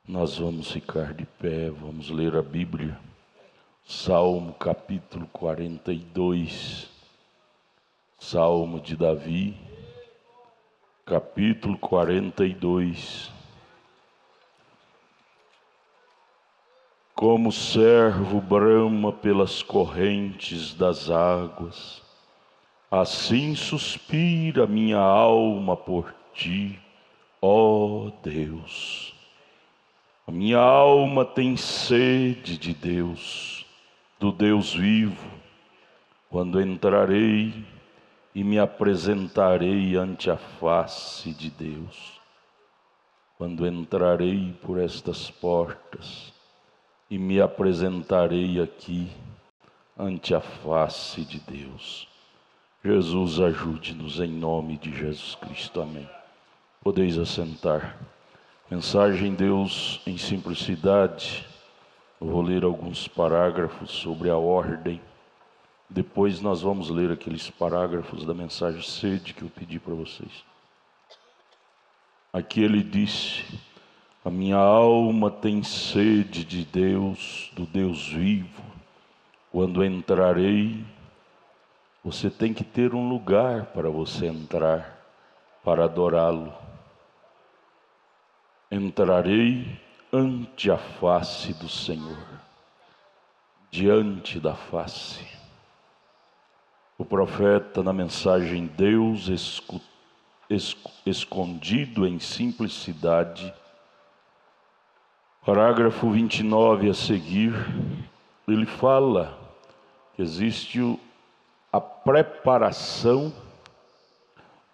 Nós vamos ficar de pé, vamos ler a Bíblia. Salmo capítulo 42. Salmo de Davi, capítulo 42. Como o servo brama pelas correntes das águas, assim suspira minha alma por ti, ó Deus. A minha alma tem sede de Deus, do Deus vivo. Quando entrarei e me apresentarei ante a face de Deus. Quando entrarei por estas portas e me apresentarei aqui ante a face de Deus. Jesus, ajude-nos em nome de Jesus Cristo. Amém. Podeis assentar. Mensagem Deus em simplicidade. Eu vou ler alguns parágrafos sobre a ordem. Depois nós vamos ler aqueles parágrafos da mensagem sede que eu pedi para vocês. Aqui ele disse: a minha alma tem sede de Deus, do Deus vivo. Quando entrarei, você tem que ter um lugar para você entrar, para adorá-lo. Entrarei ante a face do Senhor, diante da face. O profeta, na mensagem Deus escondido em simplicidade, parágrafo 29 a seguir, ele fala que existe a preparação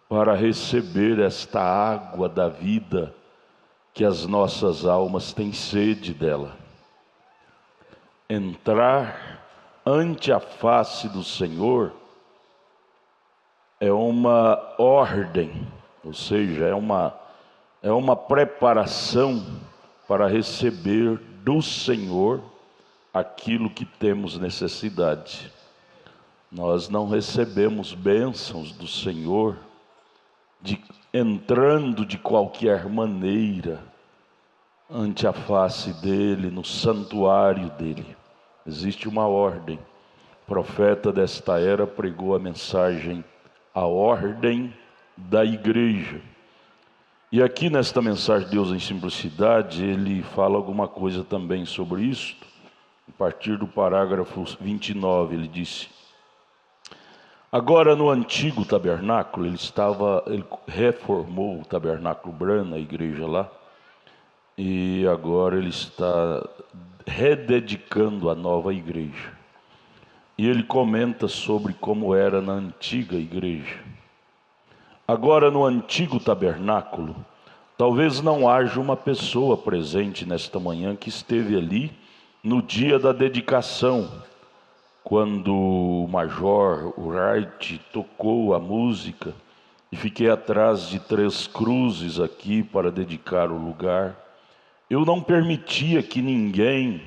para receber esta água da vida, que as nossas almas têm sede dela. Entrar ante a face do Senhor é uma ordem, ou seja, é uma preparação para receber do Senhor aquilo que temos necessidade. Nós não recebemos bênçãos do Senhor entrando de qualquer maneira ante a face dele, no santuário dele. Existe uma ordem. O profeta desta era pregou a mensagem, a ordem da igreja. E aqui nesta mensagem Deus em simplicidade, ele fala alguma coisa também sobre isto. A partir do parágrafo 29, ele disse: agora no antigo tabernáculo, ele reformou o tabernáculo Brana, a igreja lá, e agora ele está rededicando a nova igreja. E ele comenta sobre como era na antiga igreja. Agora no antigo tabernáculo, talvez não haja uma pessoa presente nesta manhã que esteve ali no dia da dedicação, quando o Major Wright tocou a música e fiquei atrás de 3 cruzes aqui para dedicar o lugar. Eu não permitia que ninguém,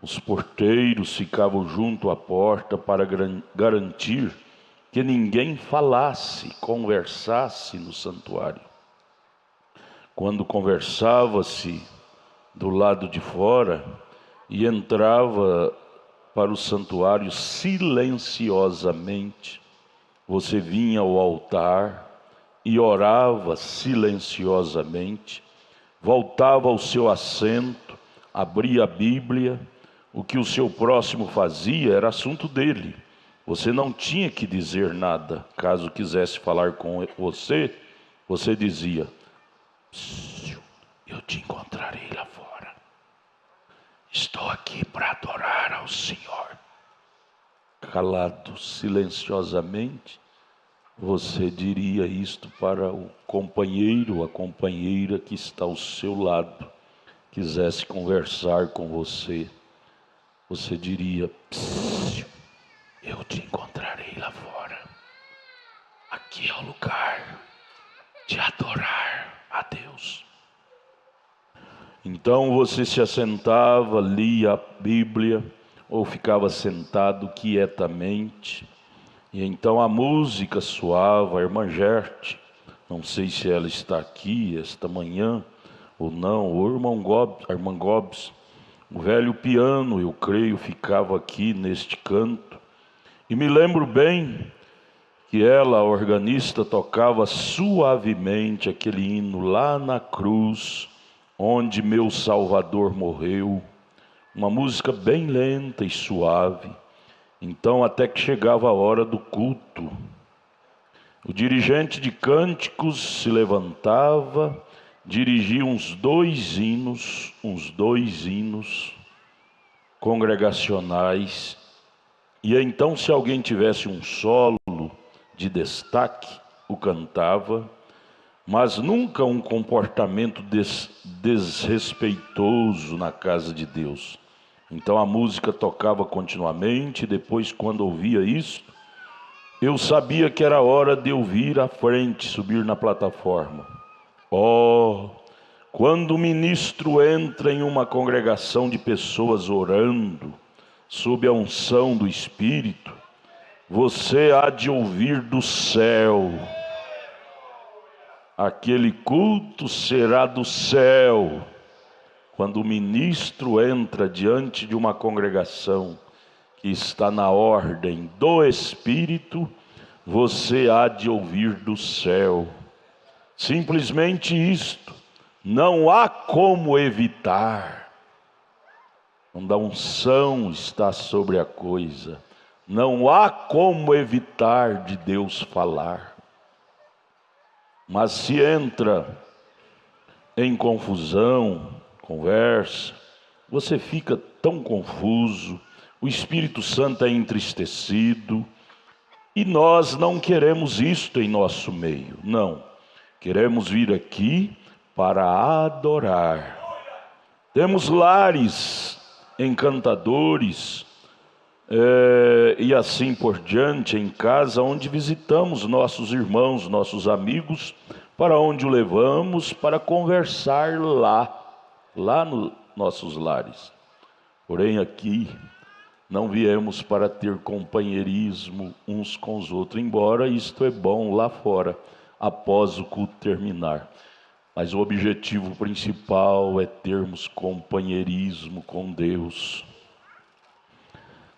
os porteiros ficavam junto à porta para garantir que ninguém falasse, conversasse no santuário. Quando conversava-se do lado de fora e entrava para o santuário silenciosamente, você vinha ao altar e orava silenciosamente, voltava ao seu assento, abria a Bíblia. O que o seu próximo fazia era assunto dele. Você não tinha que dizer nada. Caso quisesse falar com você, você dizia: eu te encontrarei lá fora. Estou aqui para adorar ao Senhor. Calado, silenciosamente, você diria isto para o companheiro ou a companheira que está ao seu lado, quisesse conversar com você. Você diria: eu te encontrarei lá fora. Aqui é o lugar de adorar a Deus. Então você se assentava, lia a Bíblia, ou ficava sentado quietamente, e então a música soava. A irmã Gerte, não sei se ela está aqui esta manhã, ou não, o irmão Gomes, a irmã Gomes, o velho piano, eu creio, ficava aqui neste canto. E me lembro bem que ela, a organista, tocava suavemente aquele hino lá na cruz, onde meu Salvador morreu. Uma música bem lenta e suave. Então, até que chegava a hora do culto, o dirigente de cânticos se levantava, dirigia uns dois hinos congregacionais, e então, se alguém tivesse um solo de destaque, o cantava, mas nunca um comportamento desrespeitoso na casa de Deus. Então a música tocava continuamente, e depois, quando ouvia isso, eu sabia que era hora de eu vir à frente, subir na plataforma. Oh, quando o ministro entra em uma congregação de pessoas orando, sob a unção do Espírito, você há de ouvir do céu. Aquele culto será do céu. Quando o ministro entra diante de uma congregação que está na ordem do Espírito, você há de ouvir do céu. Simplesmente isto. Não há como evitar. Quando a unção está sobre a coisa, não há como evitar de Deus falar. Mas se entra em confusão, conversa, você fica tão confuso, o Espírito Santo é entristecido, e nós não queremos isto em nosso meio, não. Queremos vir aqui para adorar. Temos lares encantadores, e assim por diante, em casa, onde visitamos nossos irmãos, nossos amigos, para onde o levamos para conversar lá nos nossos lares. Porém aqui não viemos para ter companheirismo uns com os outros, embora isto é bom lá fora, após o culto terminar. Mas o objetivo principal é termos companheirismo com Deus.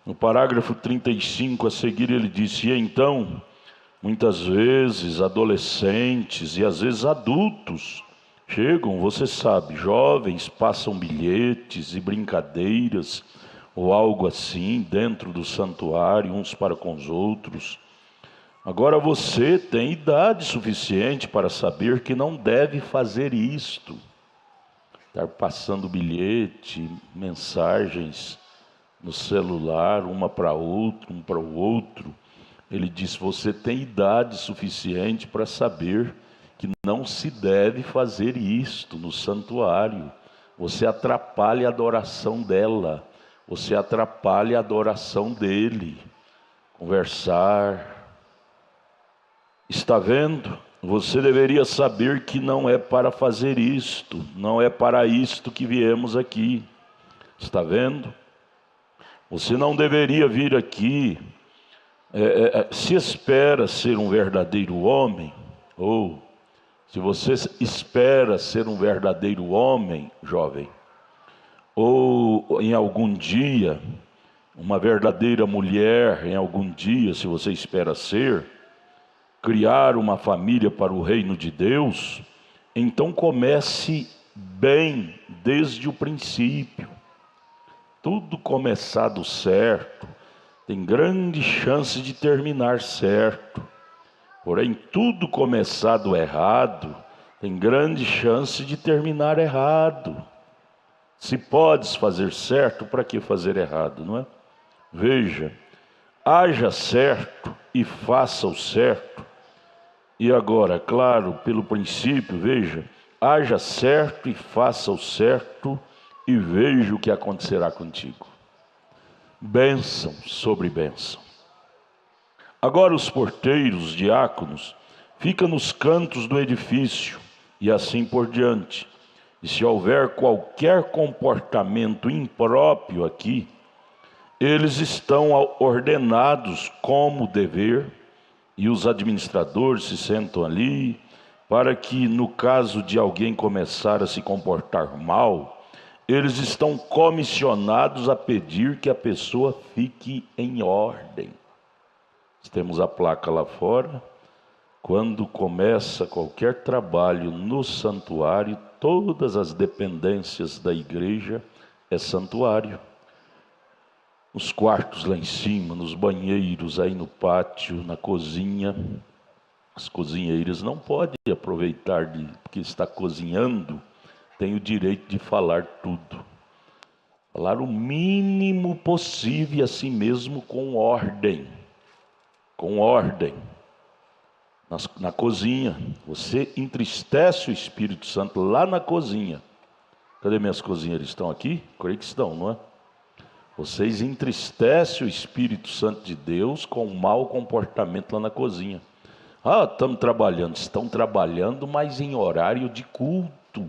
No parágrafo 35 a seguir ele disse: e então, muitas vezes adolescentes e às vezes adultos chegam, você sabe, jovens, passam bilhetes e brincadeiras ou algo assim dentro do santuário, uns para com os outros. Agora você tem idade suficiente para saber que não deve fazer isto, estar passando bilhete, mensagens no celular, uma para outra, um para o outro. Ele diz: você tem idade suficiente para saber que não se deve fazer isto no santuário. Você atrapalha a adoração dela, você atrapalha a adoração dele. Conversar. Está vendo? Você deveria saber que não é para fazer isto, não é para isto que viemos aqui. Está vendo? Você não deveria vir aqui. Se espera ser um verdadeiro homem, ou se você espera ser um verdadeiro homem, jovem, ou em algum dia, uma verdadeira mulher, em algum dia, se você espera ser, criar uma família para o reino de Deus, então comece bem desde o princípio. Tudo começado certo tem grande chance de terminar certo. Porém, tudo começado errado tem grande chance de terminar errado. Se podes fazer certo, para que fazer errado, não é? Veja, haja certo e faça o certo. E agora, claro, pelo princípio, veja, haja certo e faça o certo, e veja o que acontecerá contigo. Bênção sobre bênção. Agora os porteiros, diáconos, ficam nos cantos do edifício, e assim por diante. E se houver qualquer comportamento impróprio aqui, eles estão ordenados como dever, e os administradores se sentam ali para que, no caso de alguém começar a se comportar mal, eles estão comissionados a pedir que a pessoa fique em ordem. Temos a placa lá fora. Quando começa qualquer trabalho no santuário, todas as dependências da igreja é santuário. Nos quartos lá em cima, nos banheiros, aí no pátio, na cozinha. As cozinheiras não podem aproveitar porque está cozinhando, tem o direito de falar tudo. Falar o mínimo possível e assim mesmo com ordem. Com ordem. Na cozinha, você entristece o Espírito Santo lá na cozinha. Cadê minhas cozinheiras? Estão aqui? Creio que estão, não é? Vocês entristecem o Espírito Santo de Deus com um mau comportamento lá na cozinha. Estamos trabalhando. Estão trabalhando, mas em horário de culto.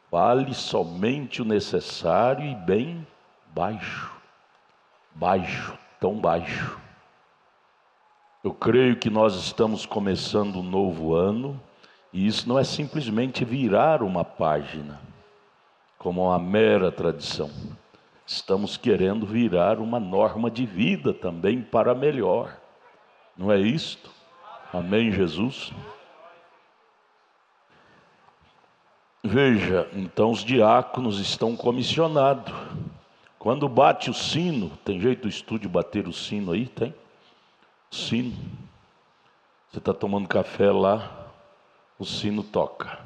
Fale somente o necessário e bem baixo. Baixo, tão baixo. Eu creio que nós estamos começando um novo ano, e isso não é simplesmente virar uma página, como uma mera tradição. Estamos querendo virar uma norma de vida também para melhor. Não é isto? Amém, Jesus? Veja, então os diáconos estão comissionados. Quando bate o sino, tem jeito do estúdio bater o sino aí? Tem? Sino. Você está tomando café lá, o sino toca.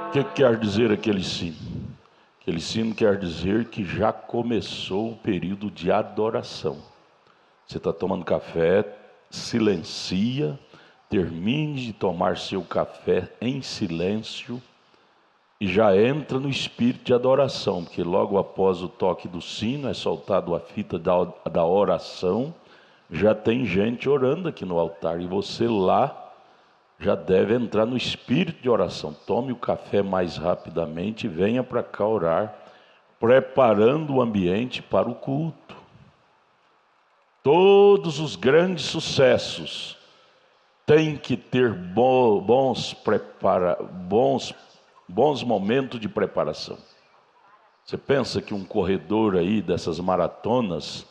O que quer dizer aquele sino? Aquele sino quer dizer que já começou o período de adoração. Você está tomando café, silencia, termine de tomar seu café em silêncio e já entra no espírito de adoração, porque logo após o toque do sino é soltado a fita da oração, já tem gente orando aqui no altar e você lá já deve entrar no espírito de oração. Tome o café mais rapidamente e venha para cá orar, preparando o ambiente para o culto. Todos os grandes sucessos têm que ter bons momentos de preparação. Você pensa que um corredor aí dessas maratonas,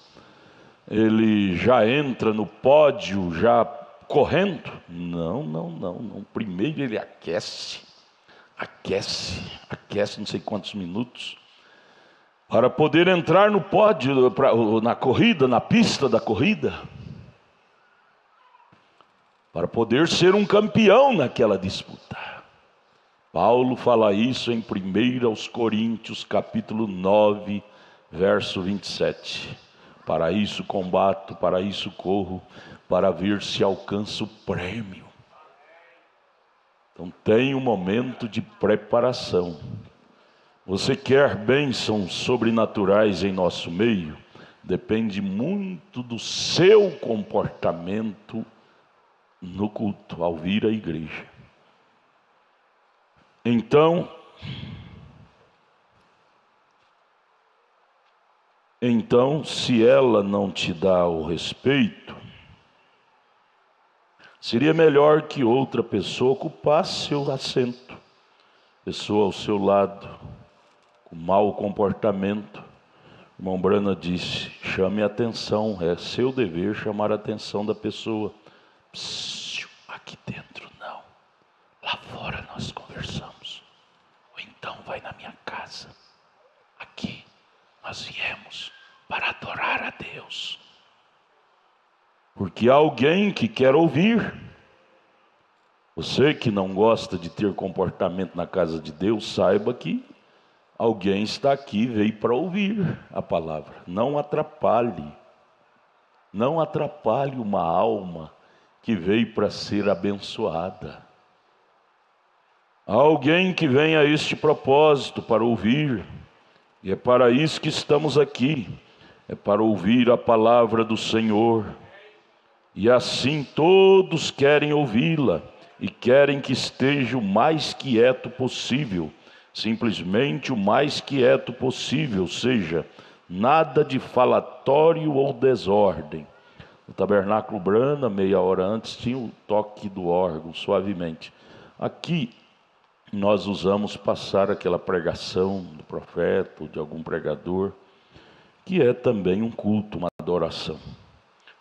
ele já entra no pódio já correndo? Não. Primeiro ele aquece não sei quantos minutos, para poder entrar no pódio, na corrida, na pista da corrida, para poder ser um campeão naquela disputa. Paulo fala isso em 1 Coríntios, capítulo 9, verso 27. Para isso combato, para isso corro, para ver se alcanço o prêmio. Então tem um momento de preparação. Você quer bênçãos sobrenaturais em nosso meio? Depende muito do seu comportamento no culto, ao vir à igreja. Então, se ela não te dá o respeito, seria melhor que outra pessoa ocupasse seu assento. Pessoa ao seu lado, com mau comportamento. O irmão Brana disse: chame a atenção, é seu dever chamar a atenção da pessoa. Psiu, aqui dentro não, lá fora nós conversamos. Ou então vai na minha casa. Aqui nós viemos para adorar a Deus. Porque há alguém que quer ouvir. Você que não gosta de ter comportamento na casa de Deus, saiba que alguém está aqui, veio para ouvir a palavra. Não atrapalhe. Não atrapalhe uma alma que veio para ser abençoada. Há alguém que vem a este propósito para ouvir. E é para isso que estamos aqui. É para ouvir a palavra do Senhor. E assim todos querem ouvi-la. E querem que esteja o mais quieto possível, simplesmente o mais quieto possível, ou seja, nada de falatório ou desordem. No tabernáculo Brana, meia hora antes, tinha o toque do órgão, suavemente. Aqui, nós usamos passar aquela pregação do profeta ou de algum pregador, que é também um culto, uma adoração.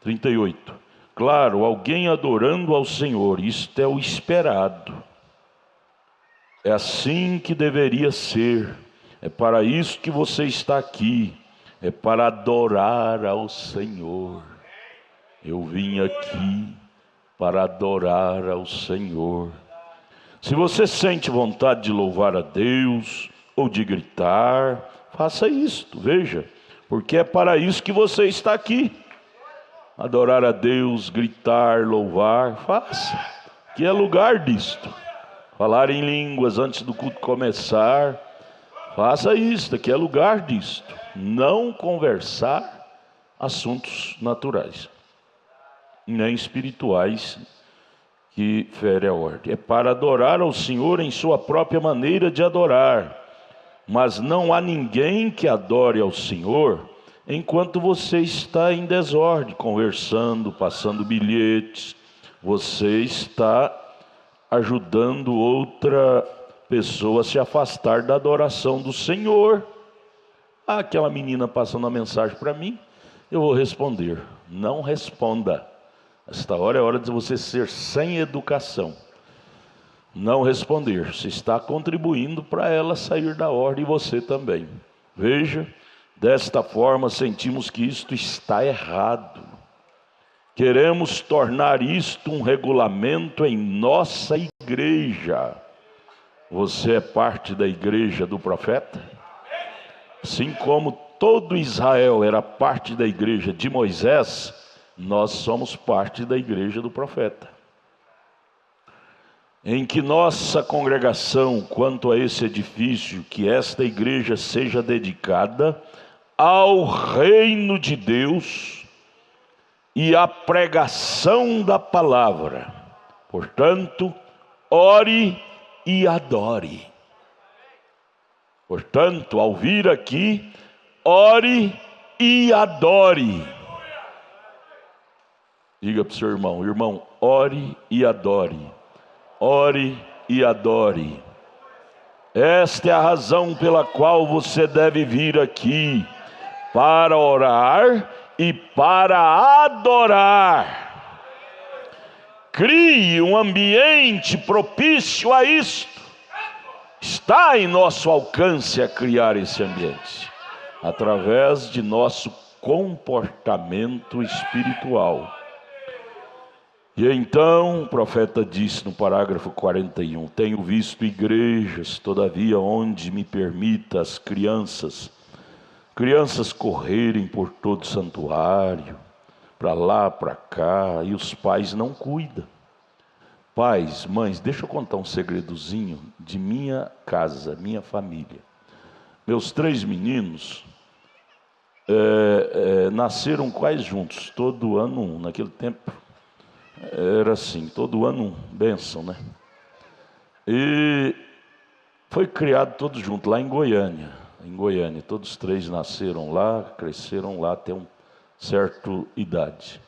38. Claro, alguém adorando ao Senhor, isto é o esperado. É assim que deveria ser. É para isso que você está aqui. É para adorar ao Senhor. Eu vim aqui para adorar ao Senhor. Se você sente vontade de louvar a Deus ou de gritar, faça isto, veja, porque é para isso que você está aqui. Adorar a Deus, gritar, louvar, faça, que é lugar disto. Falar em línguas antes do culto começar, faça isto, que é lugar disto. Não conversar assuntos naturais, nem espirituais, que fere a ordem. É para adorar ao Senhor em sua própria maneira de adorar. Mas não há ninguém que adore ao Senhor enquanto você está em desordem, conversando, passando bilhetes. Você está ajudando outra pessoa a se afastar da adoração do Senhor. Aquela menina passando a mensagem para mim, eu vou responder. Não responda. Esta hora é hora de você ser sem educação. Não responder. Você está contribuindo para ela sair da ordem e você também. Veja, desta forma sentimos que isto está errado. Queremos tornar isto um regulamento em nossa igreja. Você é parte da igreja do profeta? Assim como todo Israel era parte da igreja de Moisés, nós somos parte da igreja do profeta. Em que nossa congregação, quanto a esse edifício, que esta igreja seja dedicada ao reino de Deus e à pregação da palavra. Portanto, ore e adore. Portanto, ao vir aqui, ore e adore. Diga para o seu irmão: irmão, ore e adore. Ore e adore. Esta é a razão pela qual você deve vir aqui, para orar e para adorar. Crie um ambiente propício a isto. Está em nosso alcance a criar esse ambiente, através de nosso comportamento espiritual. E então o profeta disse no parágrafo 41, tenho visto igrejas, todavia, onde me permita as crianças correrem por todo o santuário, para lá, para cá, e os pais não cuidam. Pais, mães, deixa eu contar um segredozinho de minha casa, minha família. Meus 3 meninos nasceram quase juntos, todo ano um. Naquele tempo era assim, todo ano um, bênção, né? E foi criado todos juntos lá em Goiânia. Em Goiânia, todos 3 nasceram lá, cresceram lá até uma certa idade.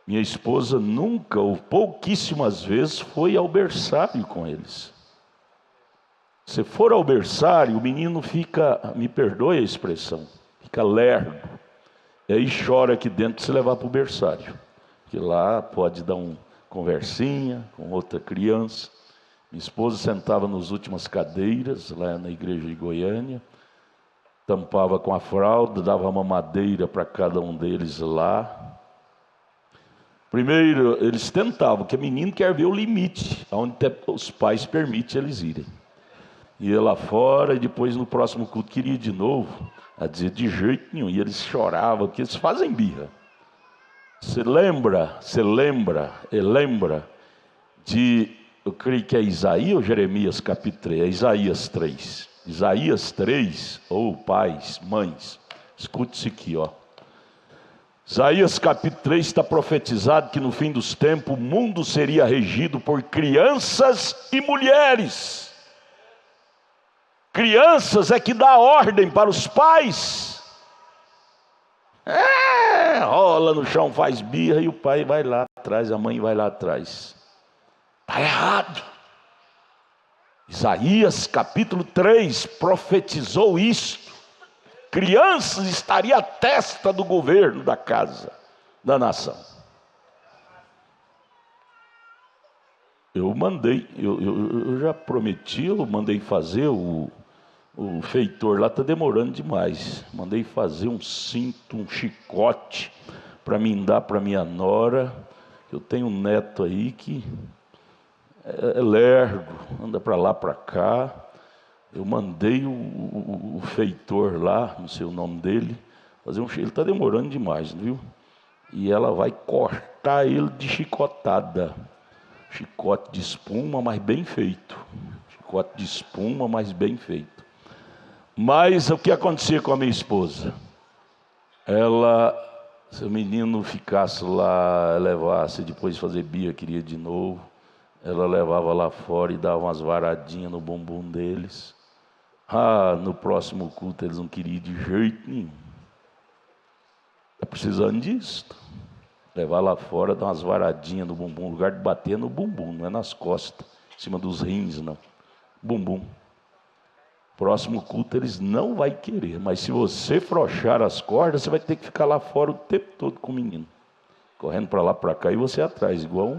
Minha esposa nunca, ou pouquíssimas vezes, foi ao berçário com eles. Se for ao berçário, o menino fica, me perdoe a expressão, fica lerdo. E aí chora aqui dentro se levar para o berçário. Que lá pode dar uma conversinha com outra criança. Minha esposa sentava nas últimas cadeiras, lá na igreja de Goiânia, tampava com a fralda, dava mamadeira para cada um deles lá. Primeiro, eles tentavam, porque o menino quer ver o limite, onde os pais permitem eles irem. Ia lá fora e depois no próximo culto queria ir de novo, a dizer de jeito nenhum, e eles choravam, porque eles fazem birra. Você lembra de, eu creio que é Isaías ou Jeremias capítulo 3, é Isaías 3. Isaías 3, pais, mães, escute isso aqui, ó. Isaías capítulo 3 está profetizado que no fim dos tempos o mundo seria regido por crianças e mulheres. Crianças é que dá ordem para os pais. Rola no chão, faz birra e o pai vai lá atrás, a mãe vai lá atrás. Está errado. Isaías capítulo 3 profetizou isto. Crianças estaria à testa do governo da casa, da nação. Eu já prometi, eu mandei fazer, o feitor lá está demorando demais. Mandei fazer um cinto, um chicote, para mim dar para minha nora. Eu tenho um neto aí que é lerdo, anda para lá, para cá. Eu mandei o feitor lá, não sei o nome dele, fazer ele está demorando demais, viu? E ela vai cortar ele de chicotada. Chicote de espuma, mas bem feito. Chicote de espuma, mas bem feito. Mas o que acontecia com a minha esposa? Se o menino ficasse lá, levasse, depois de fazer birra, queria de novo, ela levava lá fora e dava umas varadinhas no bumbum deles. No próximo culto eles não queriam ir de jeito nenhum. Está precisando disso. Levar lá fora, dar umas varadinhas no bumbum. O lugar de bater é no bumbum, não é nas costas, em cima dos rins, não. Bumbum. Próximo culto eles não vão querer. Mas se você frouxar as cordas, você vai ter que ficar lá fora o tempo todo com o menino. Correndo para lá, para cá, e você atrás, igual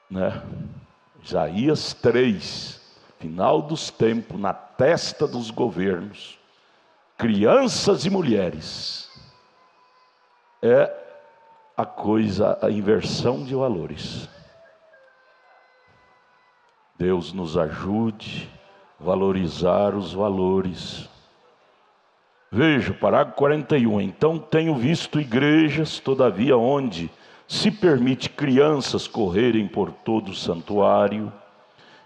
né? Isaías 3. Final dos tempos, na testa dos governos. Crianças e mulheres. É a inversão de valores. Deus nos ajude a valorizar os valores. Veja, parágrafo 41. Então tenho visto igrejas, todavia, onde se permite crianças correrem por todo o santuário,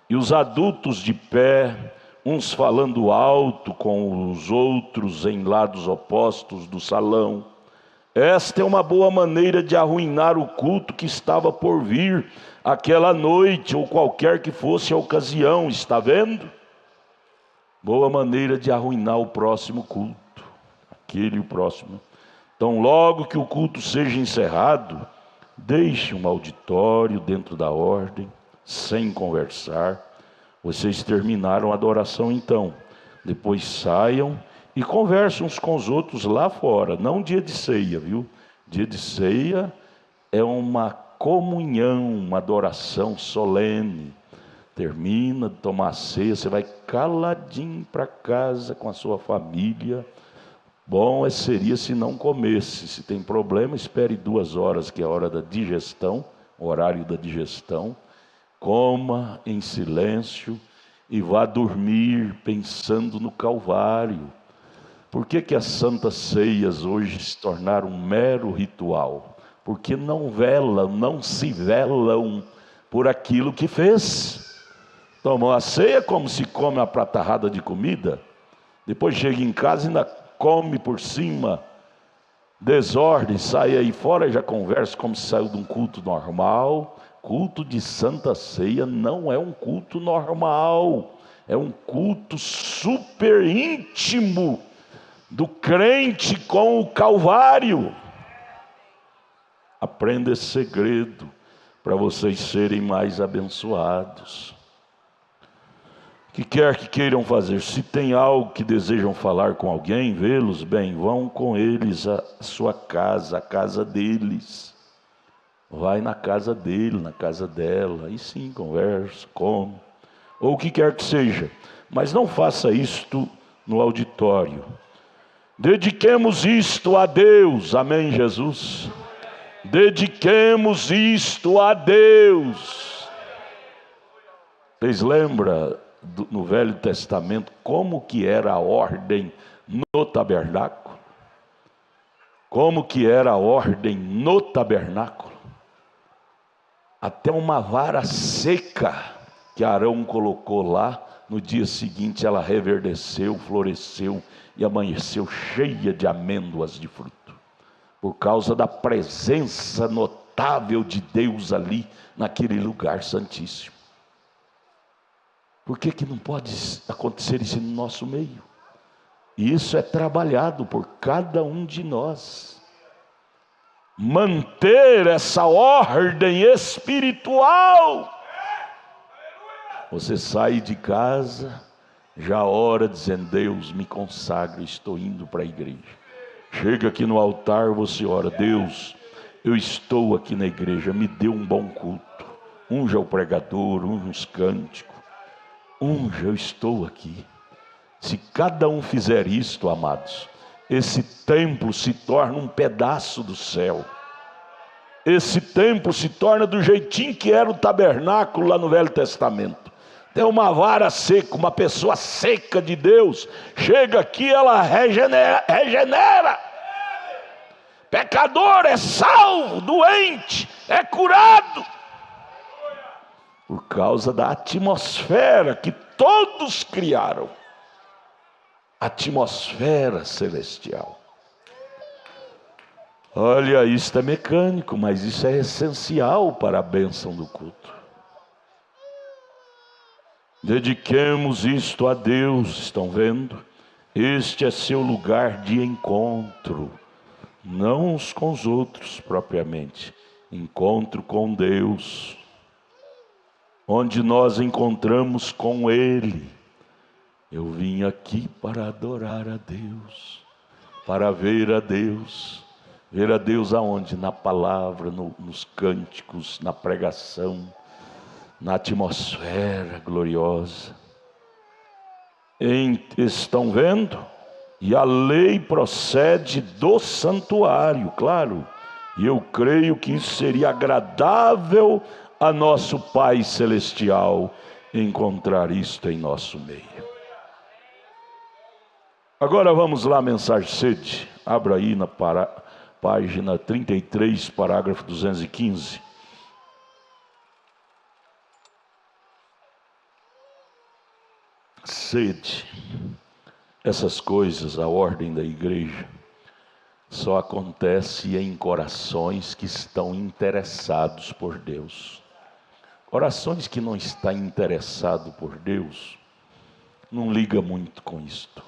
e os adultos de pé, uns falando alto com os outros em lados opostos do salão. Esta é uma boa maneira de arruinar o culto que estava por vir aquela noite, ou qualquer que fosse a ocasião, está vendo? Boa maneira de arruinar o próximo culto, aquele e o próximo. Então, logo que o culto seja encerrado, deixe um auditório dentro da ordem, sem conversar. Vocês terminaram a adoração então, depois saiam e conversem uns com os outros lá fora. Não dia de ceia, viu? Dia de ceia é uma comunhão, uma adoração solene. Termina de tomar a ceia, você vai caladinho para casa com a sua família. Bom seria se não comesse. Se tem problema, espere 2 horas, que é a hora da digestão, o horário da digestão. Coma em silêncio e vá dormir pensando no Calvário. Por que as santas ceias hoje se tornaram um mero ritual? Porque não se velam por aquilo que fez. Tomou a ceia como se come uma pratarrada de comida, depois chega em casa e ainda come por cima, desordem, sai aí fora e já conversa como se saiu de um culto normal. Culto de santa ceia não é um culto normal, é um culto super íntimo do crente com o Calvário. Aprenda esse segredo para vocês serem mais abençoados. O que quer que queiram fazer, se tem algo que desejam falar com alguém, vê-los bem, vão com eles à sua casa, à casa deles. Vai na casa dele, na casa dela, aí sim conversa, come, ou o que quer que seja, mas não faça isto no auditório. Dediquemos isto a Deus, amém, Jesus? Dediquemos isto a Deus. Vocês lembram no Velho Testamento como que era a ordem no tabernáculo? Como que era a ordem no tabernáculo? Até uma vara seca que Arão colocou lá, no dia seguinte ela reverdeceu, floresceu e amanheceu cheia de amêndoas de fruto, por causa da presença notável de Deus ali naquele lugar santíssimo. Por que que não pode acontecer isso no nosso meio? E isso é trabalhado por cada um de nós. Manter essa ordem espiritual. Você sai de casa, já ora dizendo: Deus, me consagra, estou indo para a igreja. Chega aqui no altar, você ora: Deus, eu estou aqui na igreja, me dê um bom culto. Unja o pregador, unja os cânticos. Unja, eu estou aqui. Se cada um fizer isto, amados, esse templo se torna um pedaço do céu. Esse templo se torna do jeitinho que era o tabernáculo lá no Velho Testamento. Tem uma vara seca, uma pessoa seca de Deus, chega aqui, ela regenera. Pecador é salvo, doente é curado. Por causa da atmosfera que todos criaram. Atmosfera celestial. Olha, isso é mecânico, mas isso é essencial para a bênção do culto. Dediquemos isto a Deus, estão vendo? Este é seu lugar de encontro, não uns com os outros propriamente, encontro com Deus, onde nós encontramos com Ele. Eu vim aqui para adorar a Deus, para ver a Deus. Ver a Deus aonde? Na palavra, nos cânticos, na pregação, na atmosfera gloriosa. Estão vendo? E a lei procede do santuário, claro. E eu creio que isso seria agradável a nosso Pai Celestial, encontrar isto em nosso meio. Agora vamos lá, mensagem sede. Abra aí na página 33, parágrafo 215. Sede. Essas coisas, a ordem da igreja, só acontece em corações que estão interessados por Deus. Corações que não estão interessados por Deus, não liga muito com isto.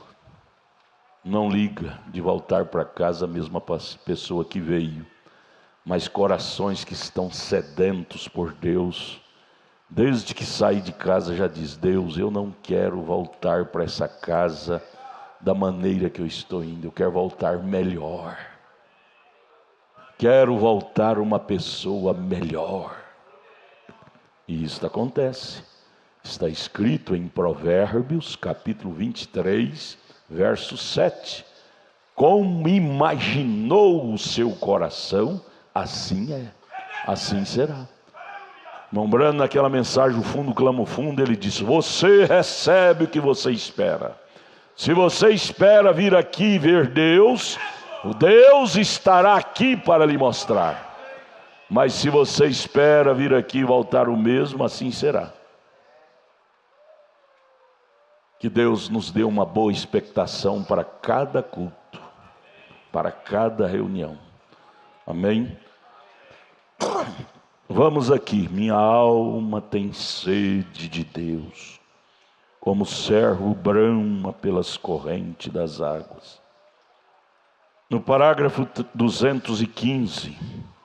Não liga de voltar para casa a mesma pessoa que veio. Mas corações que estão sedentos por Deus, desde que sai de casa já diz: Deus, eu não quero voltar para essa casa da maneira que eu estou indo. Eu quero voltar melhor. Quero voltar uma pessoa melhor. E isso acontece. Está escrito em Provérbios, capítulo 23, verso 7. Como imaginou o seu coração, assim é, assim será. Lembrando naquela mensagem, o fundo clama o fundo, ele disse: você recebe o que você espera. Se você espera vir aqui e ver Deus, o Deus estará aqui para lhe mostrar. Mas se você espera vir aqui e voltar o mesmo, assim será. Que Deus nos dê uma boa expectação para cada culto, para cada reunião. Amém? Vamos aqui. Minha alma tem sede de Deus, como o servo brama pelas correntes das águas. No parágrafo 215,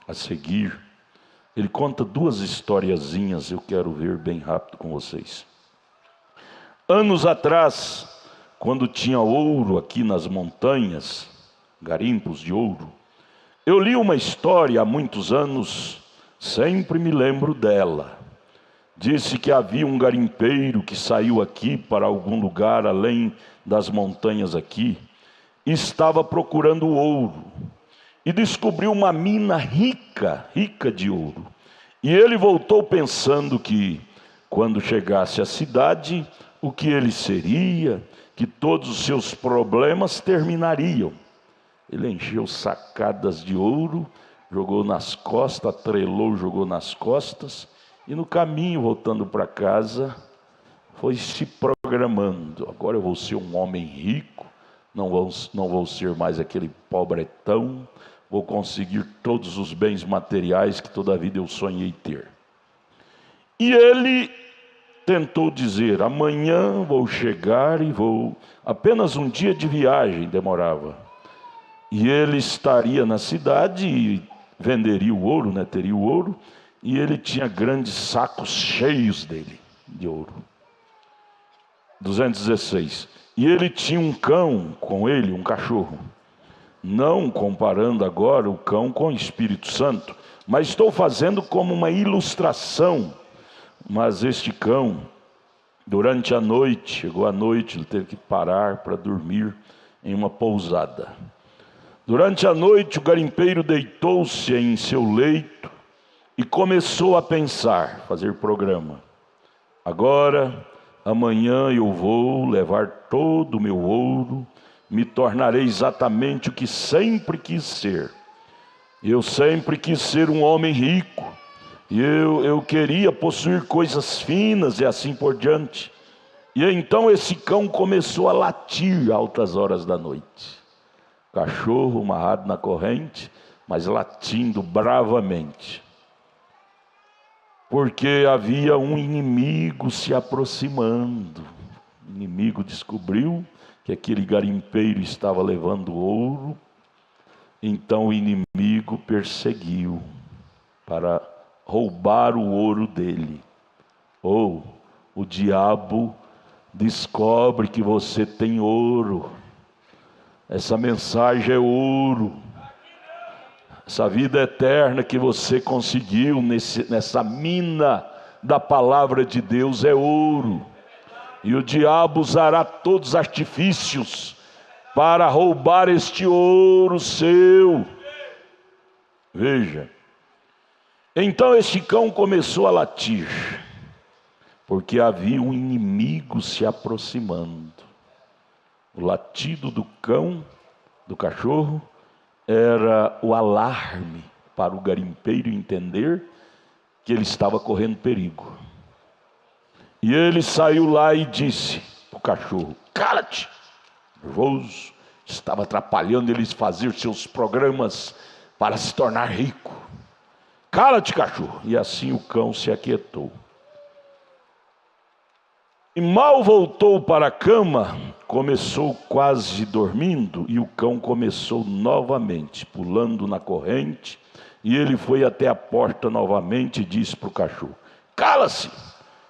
a seguir, ele conta duas historiazinhas, eu quero ver bem rápido com vocês. Anos atrás, quando tinha ouro aqui nas montanhas, garimpos de ouro, eu li uma história há muitos anos, sempre me lembro dela. Disse que havia um garimpeiro que saiu aqui para algum lugar além das montanhas aqui, e estava procurando ouro, e descobriu uma mina rica, rica de ouro. E ele voltou pensando que, quando chegasse à cidade, o que ele seria, que todos os seus problemas terminariam. Ele encheu sacadas de ouro, jogou nas costas, atrelou, jogou nas costas, e no caminho, voltando para casa, foi se programando: agora eu vou ser um homem rico, não vou ser mais aquele pobretão, vou conseguir todos os bens materiais que toda a vida eu sonhei ter. E ele tentou dizer: amanhã vou chegar e vou. Apenas um dia de viagem demorava. E ele estaria na cidade e venderia o ouro, né? Teria o ouro. E ele tinha grandes sacos cheios dele, de ouro. 216. E ele tinha um cão com ele, um cachorro. Não comparando agora o cão com o Espírito Santo, mas estou fazendo como uma ilustração. Mas este cão, durante a noite, chegou a noite, ele teve que parar para dormir em uma pousada. Durante a noite, o garimpeiro deitou-se em seu leito e começou a pensar, fazer programa. Agora, amanhã eu vou levar todo o meu ouro, me tornarei exatamente o que sempre quis ser. Eu sempre quis ser um homem rico. Eu queria possuir coisas finas e assim por diante. E então esse cão começou a latir altas horas da noite. Cachorro amarrado na corrente, mas latindo bravamente. Porque havia um inimigo se aproximando. O inimigo descobriu que aquele garimpeiro estava levando ouro. Então o inimigo perseguiu para roubar o ouro dele. Ou o diabo descobre que você tem ouro. Essa mensagem é ouro. Essa vida eterna que você conseguiu nessa mina da palavra de Deus é ouro. E o diabo usará todos os artifícios para roubar este ouro seu. Veja. Então este cão começou a latir, porque havia um inimigo se aproximando. O latido do cão, do cachorro, era o alarme para o garimpeiro entender que ele estava correndo perigo. E ele saiu lá e disse para o cachorro: cala-te! Nervoso, estava atrapalhando eles fazer seus programas para se tornar rico. Cala-te, cachorro! E assim o cão se aquietou. E mal voltou para a cama, começou quase dormindo, e o cão começou novamente, pulando na corrente, e ele foi até a porta novamente e disse para o cachorro: cala-se!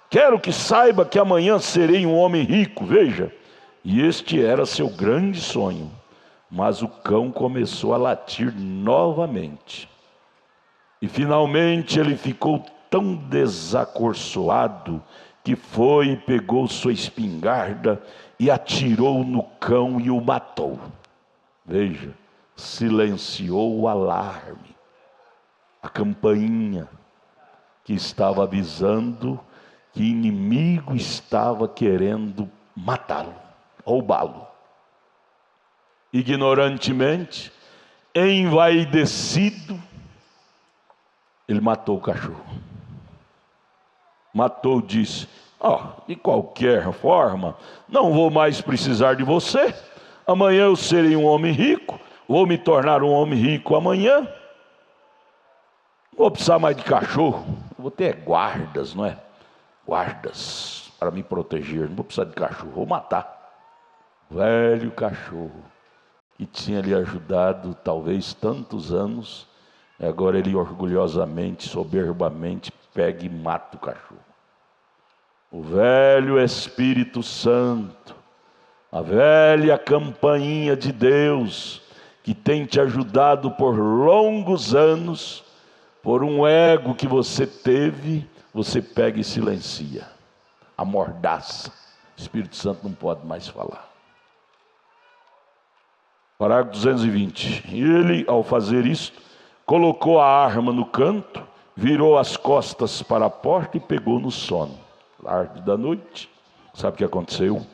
Quero que saiba que amanhã serei um homem rico, veja. E este era seu grande sonho. Mas o cão começou a latir novamente. E finalmente ele ficou tão desacorçoado que foi e pegou sua espingarda e atirou no cão e o matou. Veja, silenciou o alarme, a campainha que estava avisando que inimigo estava querendo matá-lo, roubá-lo. Ignorantemente, envaidecido, ele matou o cachorro. Matou, disse: de qualquer forma, não vou mais precisar de você. Amanhã eu serei um homem rico, vou me tornar um homem rico amanhã. Não vou precisar mais de cachorro, vou ter guardas, não é? Guardas para me proteger, não vou precisar de cachorro, vou matar. Velho cachorro, que tinha lhe ajudado talvez tantos anos, agora ele orgulhosamente, soberbamente, pega e mata o cachorro. O velho Espírito Santo, a velha campainha de Deus, que tem te ajudado por longos anos, por um ego que você teve, você pega e silencia, amordaça. O Espírito Santo não pode mais falar. Parágrafo 220. E ele, ao fazer isto, colocou a arma no canto, virou as costas para a porta e pegou no sono. Tarde da noite, sabe o que aconteceu?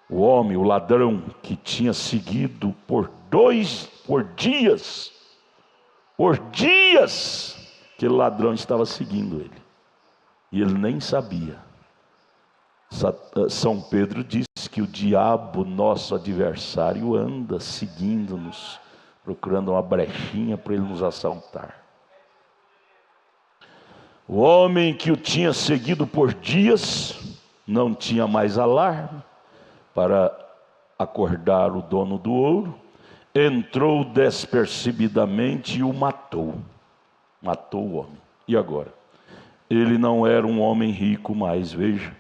O homem, o ladrão, que tinha seguido por dias, aquele ladrão estava seguindo ele, e ele nem sabia. São Pedro diz que o diabo, nosso adversário, anda seguindo-nos, procurando uma brechinha para ele nos assaltar. O homem que o tinha seguido por dias, não tinha mais alarme para acordar o dono do ouro, entrou despercebidamente e o matou. Matou o homem. E agora? Ele não era um homem rico mais, veja.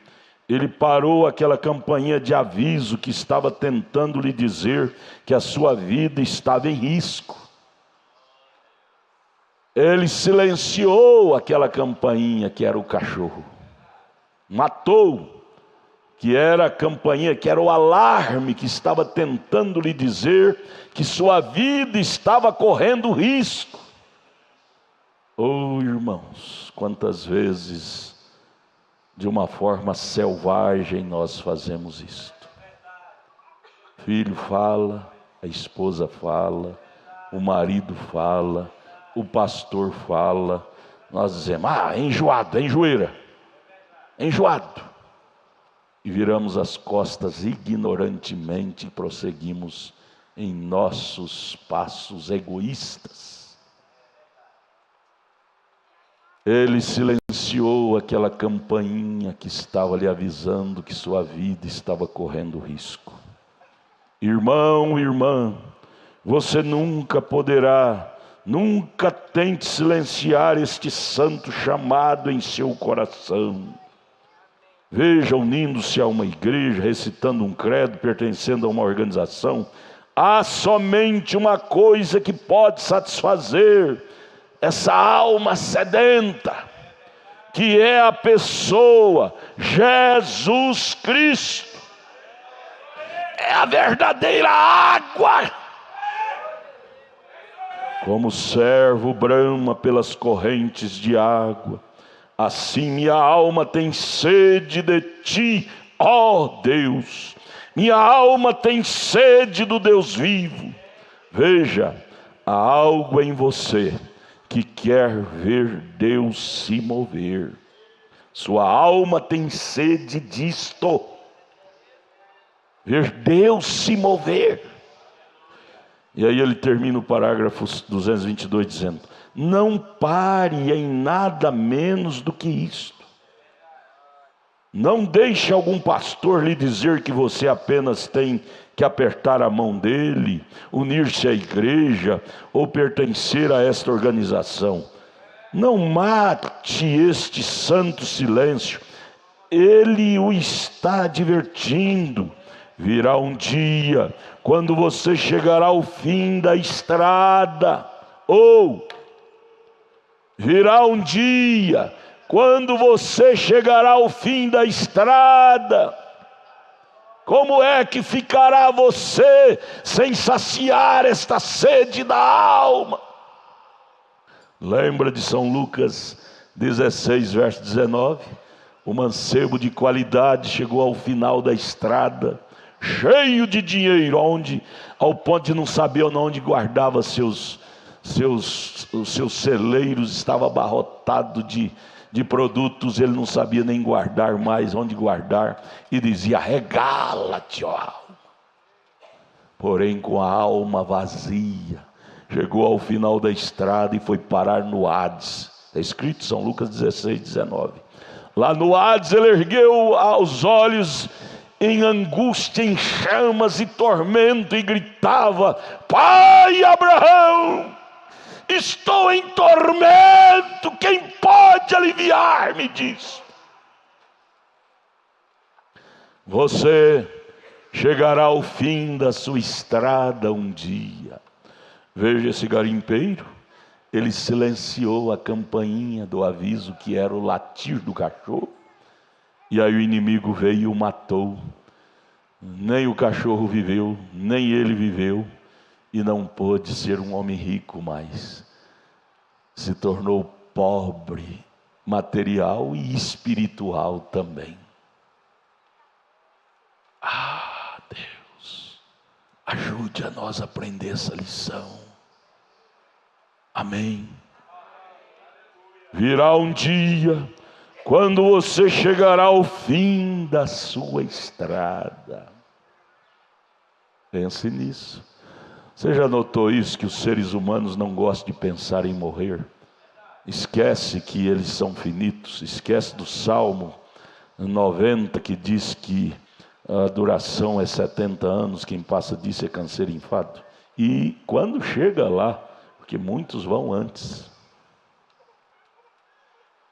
Ele parou aquela campainha de aviso que estava tentando lhe dizer que a sua vida estava em risco. Ele silenciou aquela campainha que era o cachorro. Matou, que era a campainha, que era o alarme que estava tentando lhe dizer que sua vida estava correndo risco. Oh, irmãos, quantas vezes de uma forma selvagem nós fazemos isto. Filho fala, a esposa fala, o marido fala, o pastor fala, nós dizemos, enjoado, enjoeira, enjoado. E viramos as costas ignorantemente e prosseguimos em nossos passos egoístas. Ele silenciou aquela campainha que estava lhe avisando que sua vida estava correndo risco. Irmão, irmã, você nunca poderá, nunca tente silenciar este santo chamado em seu coração. Veja, unindo-se a uma igreja, recitando um credo, pertencendo a uma organização, há somente uma coisa que pode satisfazer essa alma sedenta, que é a pessoa Jesus Cristo. É a verdadeira água. Como o servo brama pelas correntes de água, assim minha alma tem sede de ti, ó Deus. Minha alma tem sede do Deus vivo. Veja, há algo em você que quer ver Deus se mover. Sua alma tem sede disto, ver Deus se mover. E aí ele termina o parágrafo 222 dizendo, não pare em nada menos do que isto. Não deixe algum pastor lhe dizer que você apenas tem que apertar a mão dele, unir-se à igreja ou pertencer a esta organização. Não mate este santo silêncio. Ele o está advertindo. Virá um dia quando você chegará ao fim da estrada, ou virá um dia quando você chegará ao fim da estrada. Como é que ficará você sem saciar esta sede da alma? Lembra de São Lucas 16, verso 19? O mancebo de qualidade chegou ao final da estrada, cheio de dinheiro, ao ponto de não saber onde guardava os seus celeiros, estava abarrotado de produtos, ele não sabia nem guardar mais, onde guardar, e dizia, regala-te, ó alma. Porém, com a alma vazia, chegou ao final da estrada e foi parar no Hades. Está escrito São Lucas 16, 19. Lá no Hades ele ergueu os olhos em angústia, em chamas e tormento, e gritava, Pai Abraão, estou em tormento, quem pode aliviar-me disso? Você chegará ao fim da sua estrada um dia. Veja esse garimpeiro, ele silenciou a campainha do aviso que era o latir do cachorro, e aí o inimigo veio e o matou. Nem o cachorro viveu, nem ele viveu, e não pôde ser um homem rico mais. Se tornou pobre, material e espiritual também. Deus, ajude a nós a aprender essa lição. Amém. Virá um dia quando você chegará ao fim da sua estrada. Pense nisso. Você já notou isso, que os seres humanos não gostam de pensar em morrer? Esquece que eles são finitos, esquece do Salmo 90, que diz que a duração é 70 anos, quem passa disso é cancerinfado. E quando chega lá, porque muitos vão antes,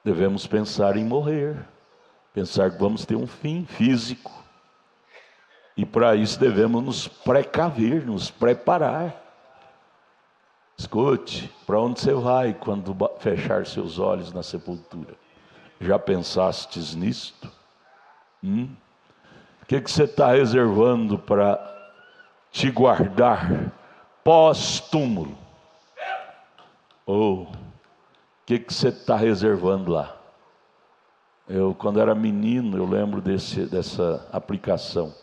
devemos pensar em morrer, pensar que vamos ter um fim físico. E para isso devemos nos precaver, nos preparar. Escute, para onde você vai quando fechar seus olhos na sepultura? Já pensastes nisto? O que você está reservando para te guardar pós-túmulo? Ou o que você está reservando lá? Quando era menino, eu lembro dessa aplicação.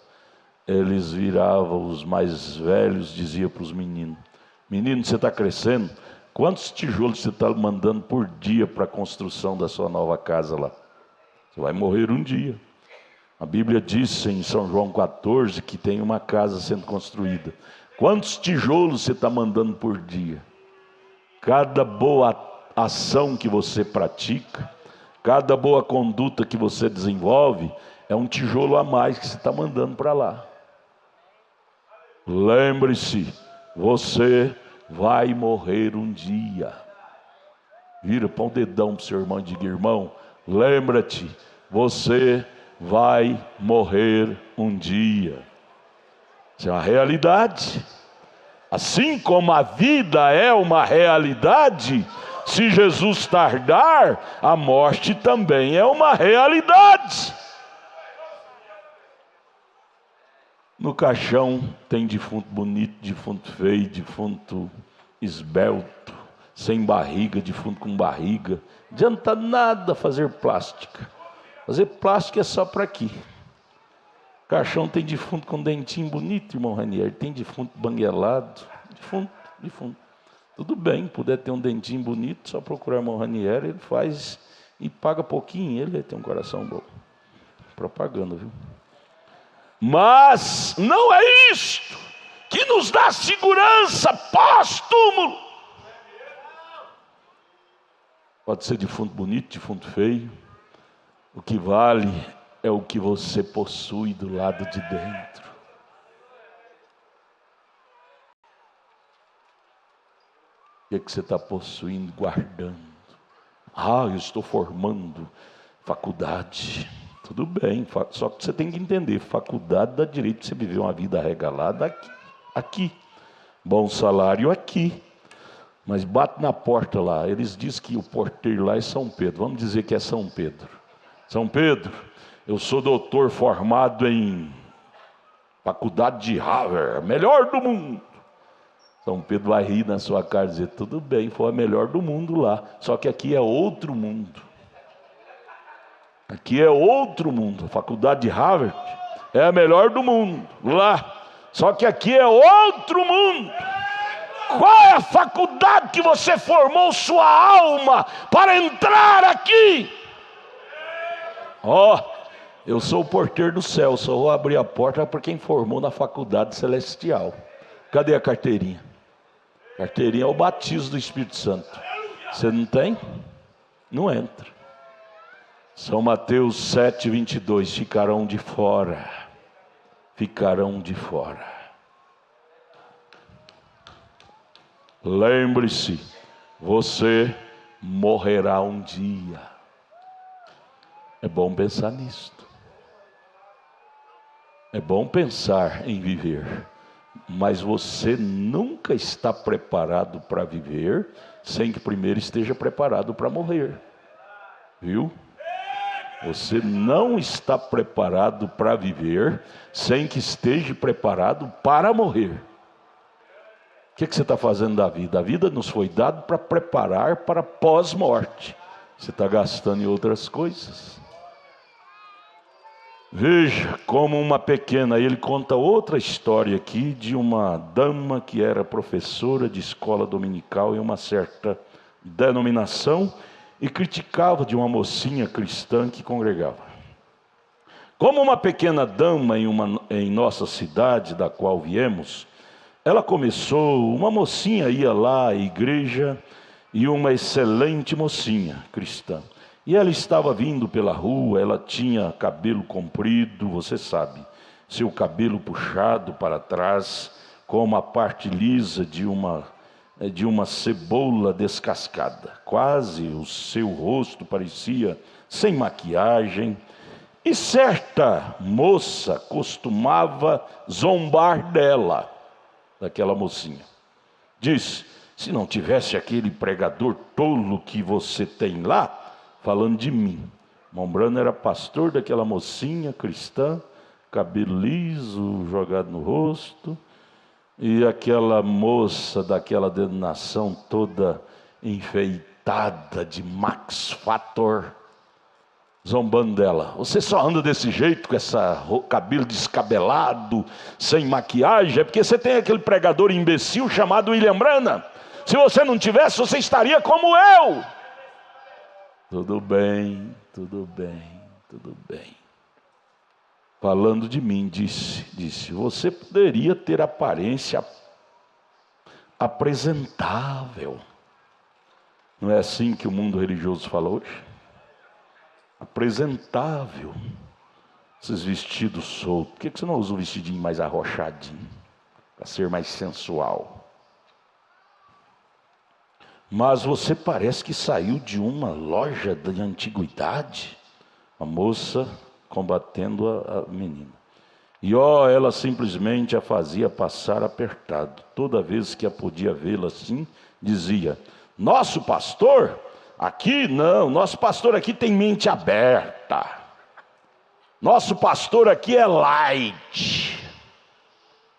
Eles viravam, os mais velhos diziam para os meninos: menino, você está crescendo? Quantos tijolos você está mandando por dia para a construção da sua nova casa lá? Você vai morrer um dia. A Bíblia diz em São João 14 que tem uma casa sendo construída. Quantos tijolos você está mandando por dia? Cada boa ação que você pratica, cada boa conduta que você desenvolve, é um tijolo a mais que você está mandando para lá. Lembre-se, você vai morrer um dia. Vira, põe o dedão para o seu irmão e diga: irmão, lembra-te, você vai morrer um dia. Isso é uma realidade. Assim como a vida é uma realidade, se Jesus tardar, a morte também é uma realidade. No caixão tem defunto bonito, defunto feio, defunto esbelto, sem barriga, defunto com barriga. Não adianta nada fazer plástica. Fazer plástica é só para aqui. Caixão tem defunto com dentinho bonito, irmão Ranieri. Tem defunto banguelado. Defunto. Tudo bem, puder ter um dentinho bonito, só procurar o irmão Ranieri, ele faz e paga pouquinho. Ele tem um coração bom. Propaganda, viu? Mas não é isto que nos dá segurança pós-túmulo. Pode ser defunto bonito, defunto feio. O que vale é o que você possui do lado de dentro. O que você está possuindo, guardando? Eu estou formando faculdade. Tudo bem, só que você tem que entender, faculdade dá direito de você viver uma vida regalada aqui. Bom salário aqui. Mas bate na porta lá, eles dizem que o porteiro lá é São Pedro. Vamos dizer que é São Pedro. São Pedro, eu sou doutor formado em faculdade de Harvard, melhor do mundo. São Pedro vai rir na sua cara e dizer: tudo bem, foi a melhor do mundo lá, só que aqui é outro mundo. Aqui é outro mundo. A faculdade de Harvard é a melhor do mundo lá, só que aqui é outro mundo. Qual é a faculdade que você formou sua alma para entrar aqui? Eu sou o porteiro do céu, só vou abrir a porta para quem formou na faculdade celestial. Cadê a carteirinha? Carteirinha é o batismo do Espírito Santo. Você não tem? Não entra. São Mateus 7:22, ficarão de fora. Ficarão de fora. Lembre-se, você morrerá um dia. É bom pensar nisto. É bom pensar em viver. Mas você nunca está preparado para viver sem que primeiro esteja preparado para morrer. Viu? Você não está preparado para viver sem que esteja preparado para morrer. O que você está fazendo da vida? A vida nos foi dada para preparar para pós-morte. Você está gastando em outras coisas. Veja como uma pequena, ele conta outra história aqui de uma dama que era professora de escola dominical em uma certa denominação e criticava de uma mocinha cristã que congregava. Como uma pequena dama em nossa cidade, da qual viemos, ela começou, uma mocinha ia lá à igreja, e uma excelente mocinha cristã. E ela estava vindo pela rua, ela tinha cabelo comprido, você sabe, seu cabelo puxado para trás, como a parte lisa de uma cebola descascada. Quase o seu rosto parecia sem maquiagem. E certa moça costumava zombar dela, daquela mocinha. Diz: se não tivesse aquele pregador tolo que você tem lá, falando de mim. Mombrano era pastor daquela mocinha cristã, cabelo liso, jogado no rosto, e aquela moça daquela denominação toda enfeitada de Max Factor, zombando dela. Você só anda desse jeito, com esse cabelo descabelado, sem maquiagem, é porque você tem aquele pregador imbecil chamado William Branham. Se você não tivesse, você estaria como eu. Tudo bem, tudo bem, tudo bem. Falando de mim, disse, você poderia ter aparência apresentável. Não é assim que o mundo religioso fala hoje? Apresentável. Esses vestidos soltos. Por que você não usa um vestidinho mais arrochadinho? Para ser mais sensual. Mas você parece que saiu de uma loja de antiguidade. A moça combatendo a menina. E ela simplesmente a fazia passar apertado. Toda vez que a podia vê-la assim, dizia: nosso pastor aqui não, nosso pastor aqui tem mente aberta. Nosso pastor aqui é light.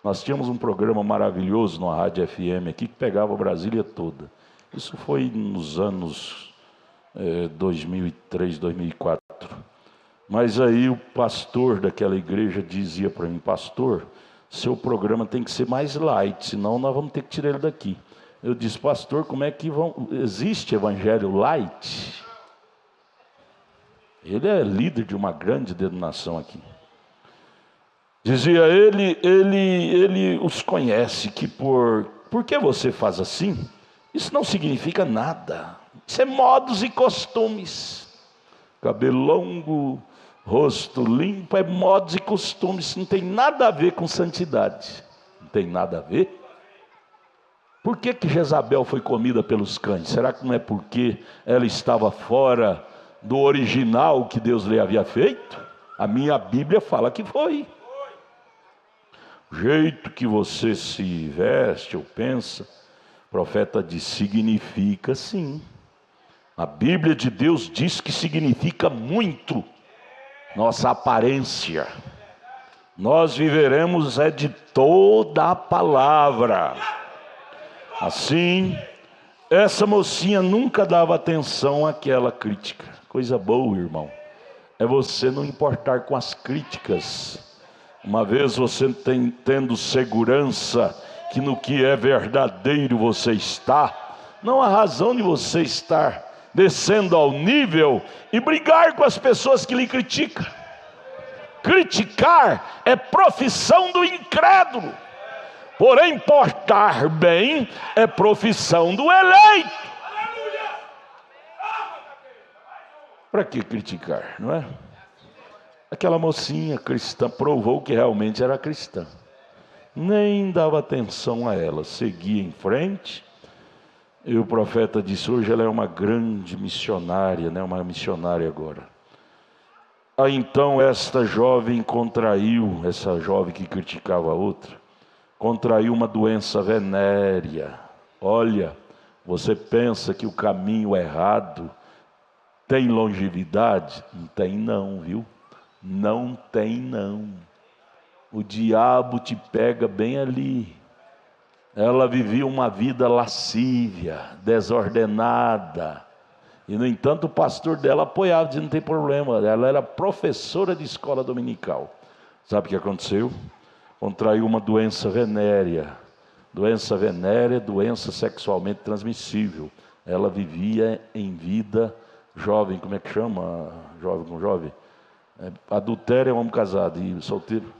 Nós tínhamos um programa maravilhoso na Rádio FM aqui que pegava a Brasília toda. Isso foi nos anos 2003, 2004. Mas aí o pastor daquela igreja dizia para mim: pastor, seu programa tem que ser mais light, senão nós vamos ter que tirar ele daqui. Eu disse: pastor, como é que existe evangelho light? Ele é líder de uma grande denominação aqui. Dizia ele os conhece, que por que você faz assim? Isso não significa nada. Isso é modos e costumes. Cabelo longo, rosto limpo, é modos e costumes. Não tem nada a ver com santidade. Não tem nada a ver. Por que Jezabel foi comida pelos cães? Será que não é porque ela estava fora do original que Deus lhe havia feito? A minha Bíblia fala que foi. O jeito que você se veste ou pensa, o profeta diz, significa sim. A Bíblia de Deus diz que significa muito. Nossa aparência. Nós viveremos de toda a palavra. Assim, essa mocinha nunca dava atenção àquela crítica. Coisa boa, irmão, é você não importar com as críticas. Uma vez você tendo segurança que no que é verdadeiro você está, não há razão de você estar descendo ao nível e brigar com as pessoas que lhe criticam. Criticar é profissão do incrédulo. Porém, portar bem é profissão do eleito. Para que criticar, não é? Aquela mocinha cristã provou que realmente era cristã. Nem dava atenção a ela, seguia em frente. E o profeta disse, hoje ela é uma grande missionária, né? Uma missionária agora. Aí então esta jovem contraiu, essa jovem que criticava a outra, contraiu uma doença venérea. Olha, você pensa que o caminho errado tem longevidade? Não tem não, viu? Não tem não. O diabo te pega bem ali. Ela vivia uma vida lascívia, desordenada. E no entanto o pastor dela apoiava, dizia, não tem problema. Ela era professora de escola dominical. Sabe o que aconteceu? Contraiu uma doença venérea. Doença venérea, doença sexualmente transmissível. Ela vivia em vida jovem, como é que chama? Jovem com jovem? Adultério é homem casado e solteiro.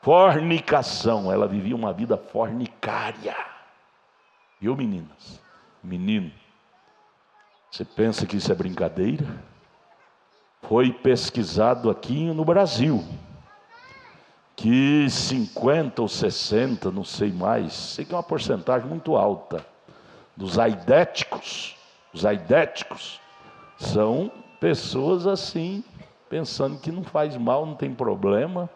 Fornicação, ela vivia uma vida fornicária. Viu, meninas? Menino, Você pensa que isso é brincadeira? Foi pesquisado aqui no Brasil que 50 ou 60, não sei mais, sei que é uma porcentagem muito alta dos aidéticos, os aidéticos são pessoas assim, pensando que não faz mal, não tem problema,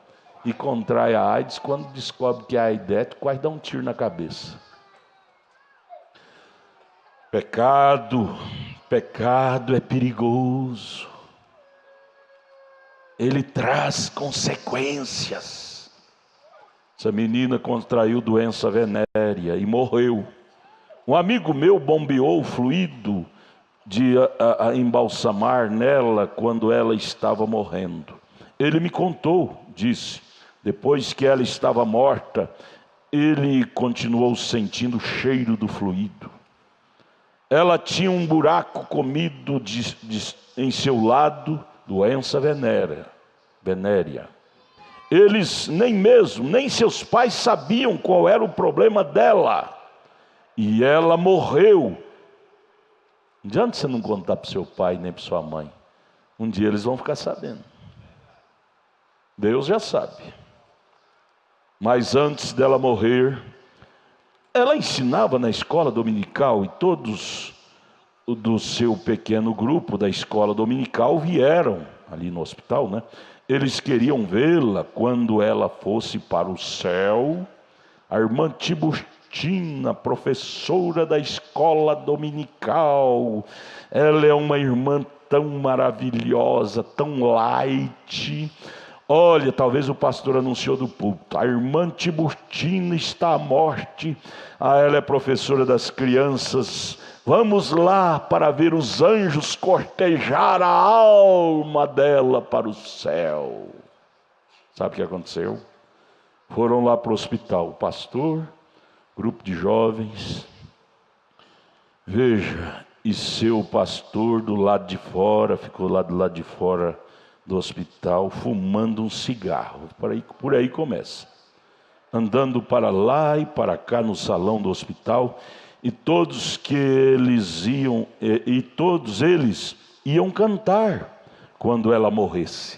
e contrai a AIDS, quando descobre que é aidético, quase dá um tiro na cabeça. Pecado é perigoso. Ele traz consequências. Essa menina contraiu doença venérea e morreu. Um amigo meu bombeou o fluido de embalsamar nela quando ela estava morrendo. Ele me contou, disse, depois que ela estava morta, ele continuou sentindo o cheiro do fluido. Ela tinha um buraco comido em seu lado, doença venérea. Eles nem seus pais sabiam qual era o problema dela. E ela morreu. Não adianta você não contar para o seu pai nem para sua mãe. Um dia eles vão ficar sabendo. Deus já sabe. Mas antes dela morrer, ela ensinava na escola dominical, e todos do seu pequeno grupo da escola dominical vieram ali no hospital, né? Eles queriam vê-la quando ela fosse para o céu. A irmã Tibustina, professora da escola dominical, ela é uma irmã tão maravilhosa, tão light. Olha, talvez o pastor anunciou do púlpito: a irmã Tibustina está à morte. Ela é professora das crianças. Vamos lá para ver os anjos cortejar a alma dela para o céu. Sabe o que aconteceu? Foram lá para o hospital, o pastor, grupo de jovens. Veja, e seu pastor do lado de fora, ficou lá do lado de fora do hospital, fumando um cigarro. Por aí começa. Andando para lá e para cá no salão do hospital, e todos eles iam cantar quando ela morresse.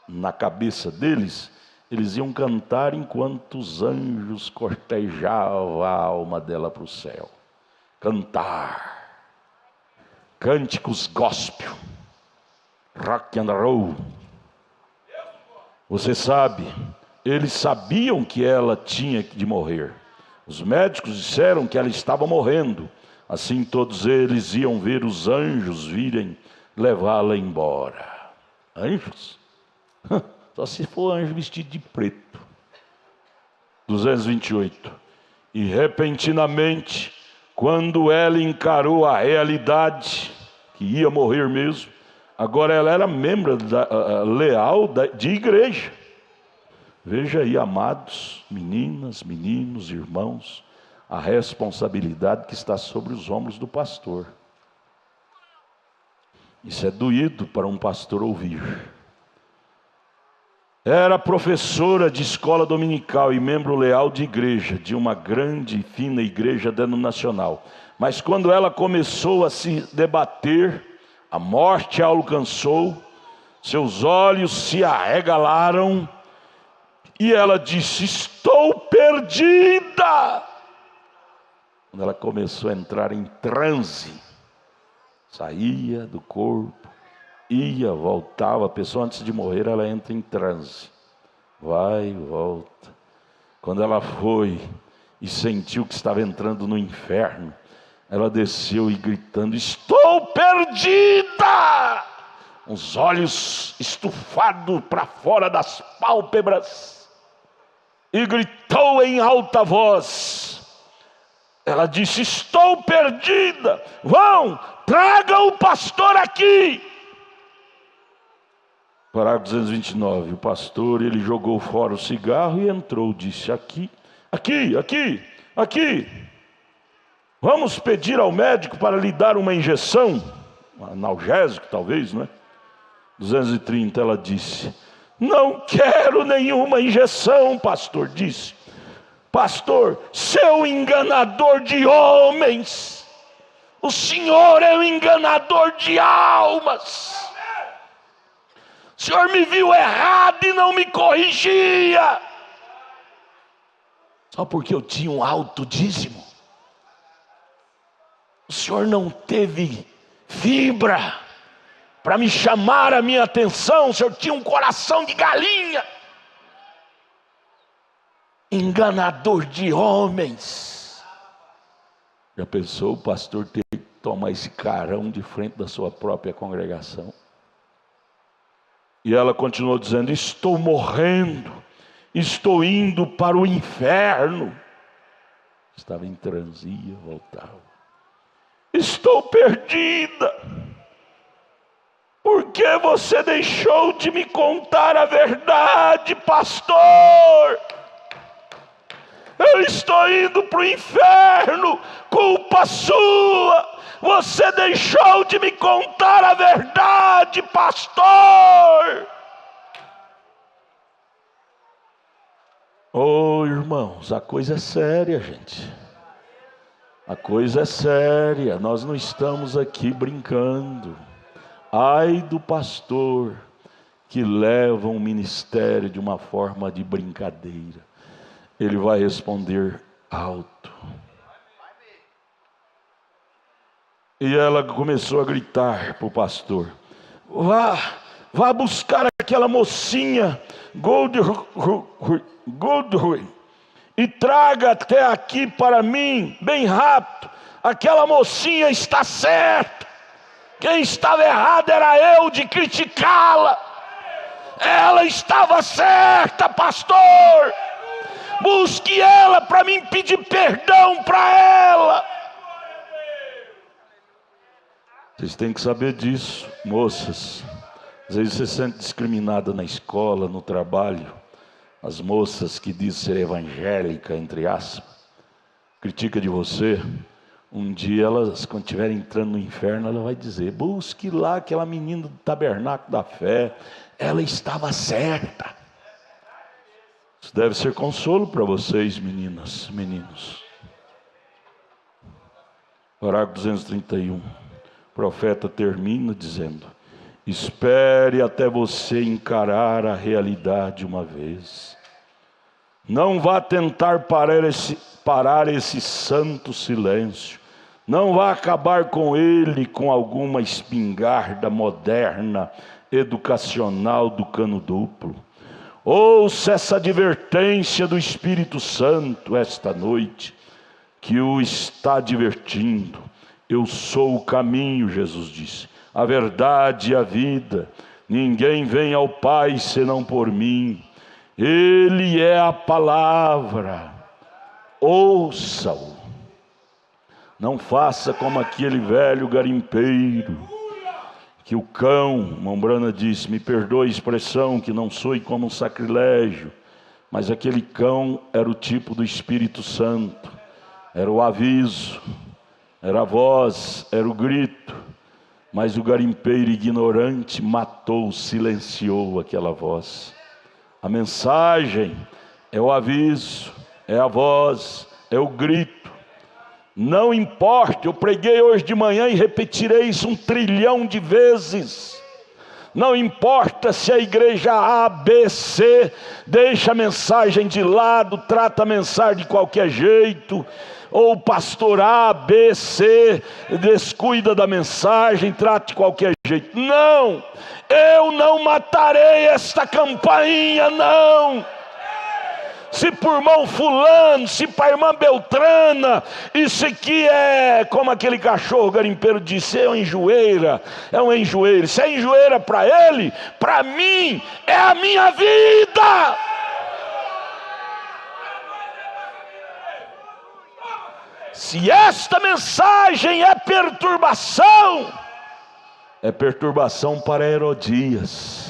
Na cabeça deles, eles iam cantar enquanto os anjos cortejavam a alma dela para o céu. Cantar. Cânticos gospel. Rock and roll. Você sabe, eles sabiam que ela tinha de morrer. Os médicos disseram que ela estava morrendo. Assim todos eles iam ver os anjos virem levá-la embora. Anjos? Só se for anjo vestido de preto. 228. E repentinamente, quando ela encarou a realidade, que ia morrer mesmo, agora ela era membro leal de igreja. Veja aí, amados, meninas, meninos, irmãos, a responsabilidade que está sobre os ombros do pastor. Isso é doído para um pastor ouvir. Era professora de escola dominical e membro leal de igreja, de uma grande e fina igreja denominacional. Mas quando ela começou a se debater, a morte a alcançou, seus olhos se arregalaram, e ela disse: estou perdida. Quando ela começou a entrar em transe, saía do corpo, ia, voltava. A pessoa antes de morrer, ela entra em transe, vai e volta. Quando ela foi e sentiu que estava entrando no inferno, ela desceu e gritando: estou perdida! Os olhos estufados para fora das pálpebras, e gritou em alta voz. Ela disse: estou perdida, vão, traga o pastor aqui. Parágrafo 229. O pastor, ele jogou fora o cigarro e entrou, disse: aqui. Vamos pedir ao médico para lhe dar uma injeção, um analgésico talvez, não é? 230, ela disse: não quero nenhuma injeção, pastor. Disse: pastor, seu enganador de homens, O Senhor é um enganador de almas. O Senhor me viu errado e não me corrigia, só porque eu tinha um alto dízimo. O Senhor não teve fibra para me chamar a minha atenção. O Senhor tinha um coração de galinha. Enganador de homens. Já pensou o pastor ter que tomar esse carão de frente da sua própria congregação? E ela continuou dizendo: estou morrendo, estou indo para o inferno. Estava em transia, voltava. Estou perdida. Por que você deixou de me contar a verdade, pastor? Eu estou indo para o inferno, culpa sua. Você deixou de me contar a verdade, pastor. Oh, irmãos, a coisa é séria, gente. A coisa é séria. Nós não estamos aqui brincando. Ai do pastor que leva um ministério de uma forma de brincadeira. Ele vai responder alto. E ela começou a gritar para o pastor: vá buscar aquela mocinha Goldrui e traga até aqui para mim, bem rápido. Aquela mocinha está certa. Quem estava errado era eu de criticá-la. Ela estava certa, pastor. Busque ela para mim pedir perdão para ela. Vocês têm que saber disso, moças. Às vezes você se sente discriminada na escola, no trabalho. As moças que dizem ser evangélica, entre aspas, critica de você. Um dia elas, quando estiverem entrando no inferno, ela vai dizer: busque lá aquela menina do tabernáculo da fé. Ela estava certa. Isso deve ser consolo para vocês, meninas, meninos. Parágrafo 231. O profeta termina dizendo: espere até você encarar a realidade uma vez. Não vá tentar parar esse santo silêncio. Não vá acabar com ele com alguma espingarda moderna, educacional do cano duplo. Ouça essa advertência do Espírito Santo esta noite, que o está advertindo. Eu sou o caminho, Jesus disse, a verdade e a vida. Ninguém vem ao Pai senão por mim. Ele é a palavra. Ouça-o. Não faça como aquele velho garimpeiro, que o cão, Mombrana disse, me perdoe a expressão, que não soe como um sacrilégio, mas aquele cão era o tipo do Espírito Santo, era o aviso, era a voz, era o grito, mas o garimpeiro ignorante matou, silenciou aquela voz. A mensagem é o aviso, é a voz, é o grito. Não importa, eu preguei hoje de manhã e repetirei isso 1 trilhão de vezes. Não importa se a igreja A, B, C deixa a mensagem de lado, trata a mensagem de qualquer jeito, ou o pastor A, B, C descuida da mensagem, trata de qualquer jeito. Não, eu não matarei esta campainha, não. Se por irmão fulano, se para irmã Beltrana, isso aqui é como aquele cachorro garimpeiro disse, é uma enjoeira, é uma enjoeira. Se é enjoeira para ele, para mim é a minha vida. Se esta mensagem é perturbação para Herodias.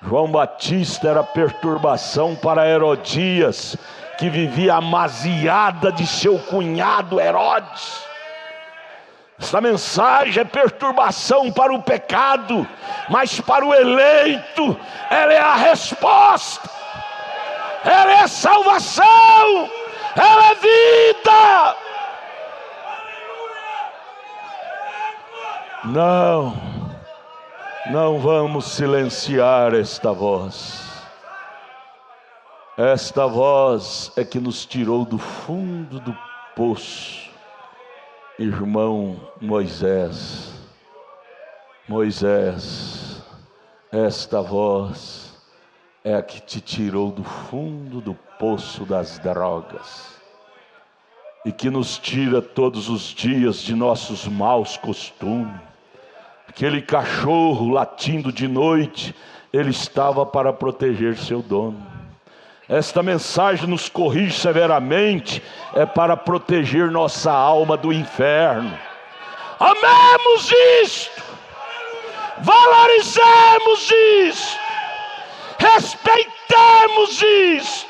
João Batista era perturbação para Herodias, que vivia amaziada de seu cunhado Herodes. Esta mensagem é perturbação para o pecado, mas para o eleito, ela é a resposta, ela é salvação, ela é vida. Não, não vamos silenciar esta voz. Esta voz é que nos tirou do fundo do poço. Irmão Moisés, esta voz é a que te tirou do fundo do poço das drogas e que nos tira todos os dias de nossos maus costumes. Aquele cachorro latindo de noite, ele estava para proteger seu dono. Esta mensagem nos corrige severamente, é para proteger nossa alma do inferno. Amemos isto, valorizemos isto, respeitemos isto.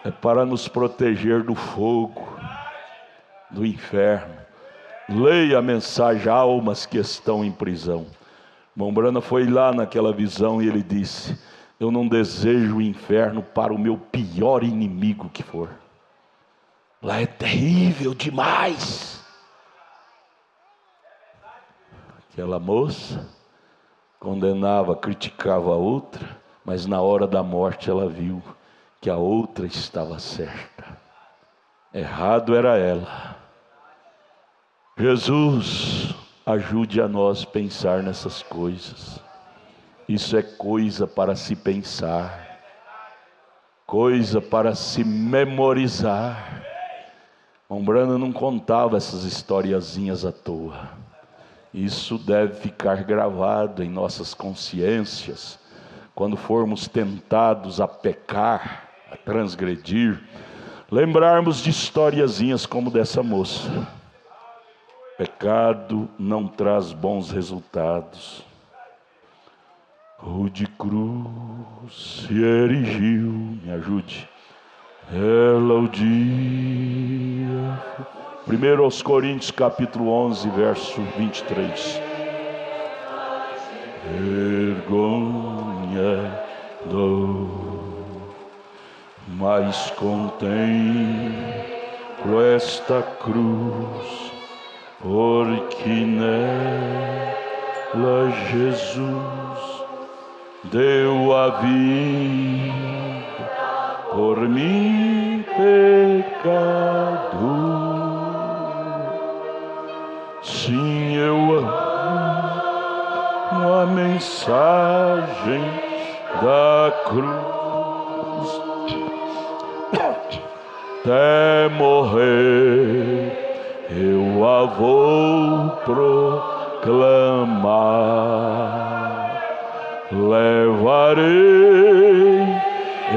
É para nos proteger do fogo, do inferno. Leia a mensagem, almas que estão em prisão. Irmão Brana foi lá naquela visão e ele disse: eu não desejo o inferno para o meu pior inimigo que for. Lá é terrível demais. Aquela moça condenava, criticava a outra, mas na hora da morte ela viu que a outra estava certa. Errado era ela. Jesus, ajude a nós pensar nessas coisas. Isso é coisa para se pensar, coisa para se memorizar. Brana não contava essas historiazinhas à toa. Isso deve ficar gravado em nossas consciências. Quando formos tentados a pecar, a transgredir, lembrarmos de historiazinhas como dessa moça. Pecado não traz bons resultados. Rude cruz se erigiu, me ajude. Ela o dia. 1 aos Coríntios capítulo 11, verso 23. Vergonha, dor, mas contemplo esta cruz, porque nela Jesus deu a vida por mim, pecador. Sim, eu amo a mensagem da cruz. Até morrer eu a vou proclamar. Levarei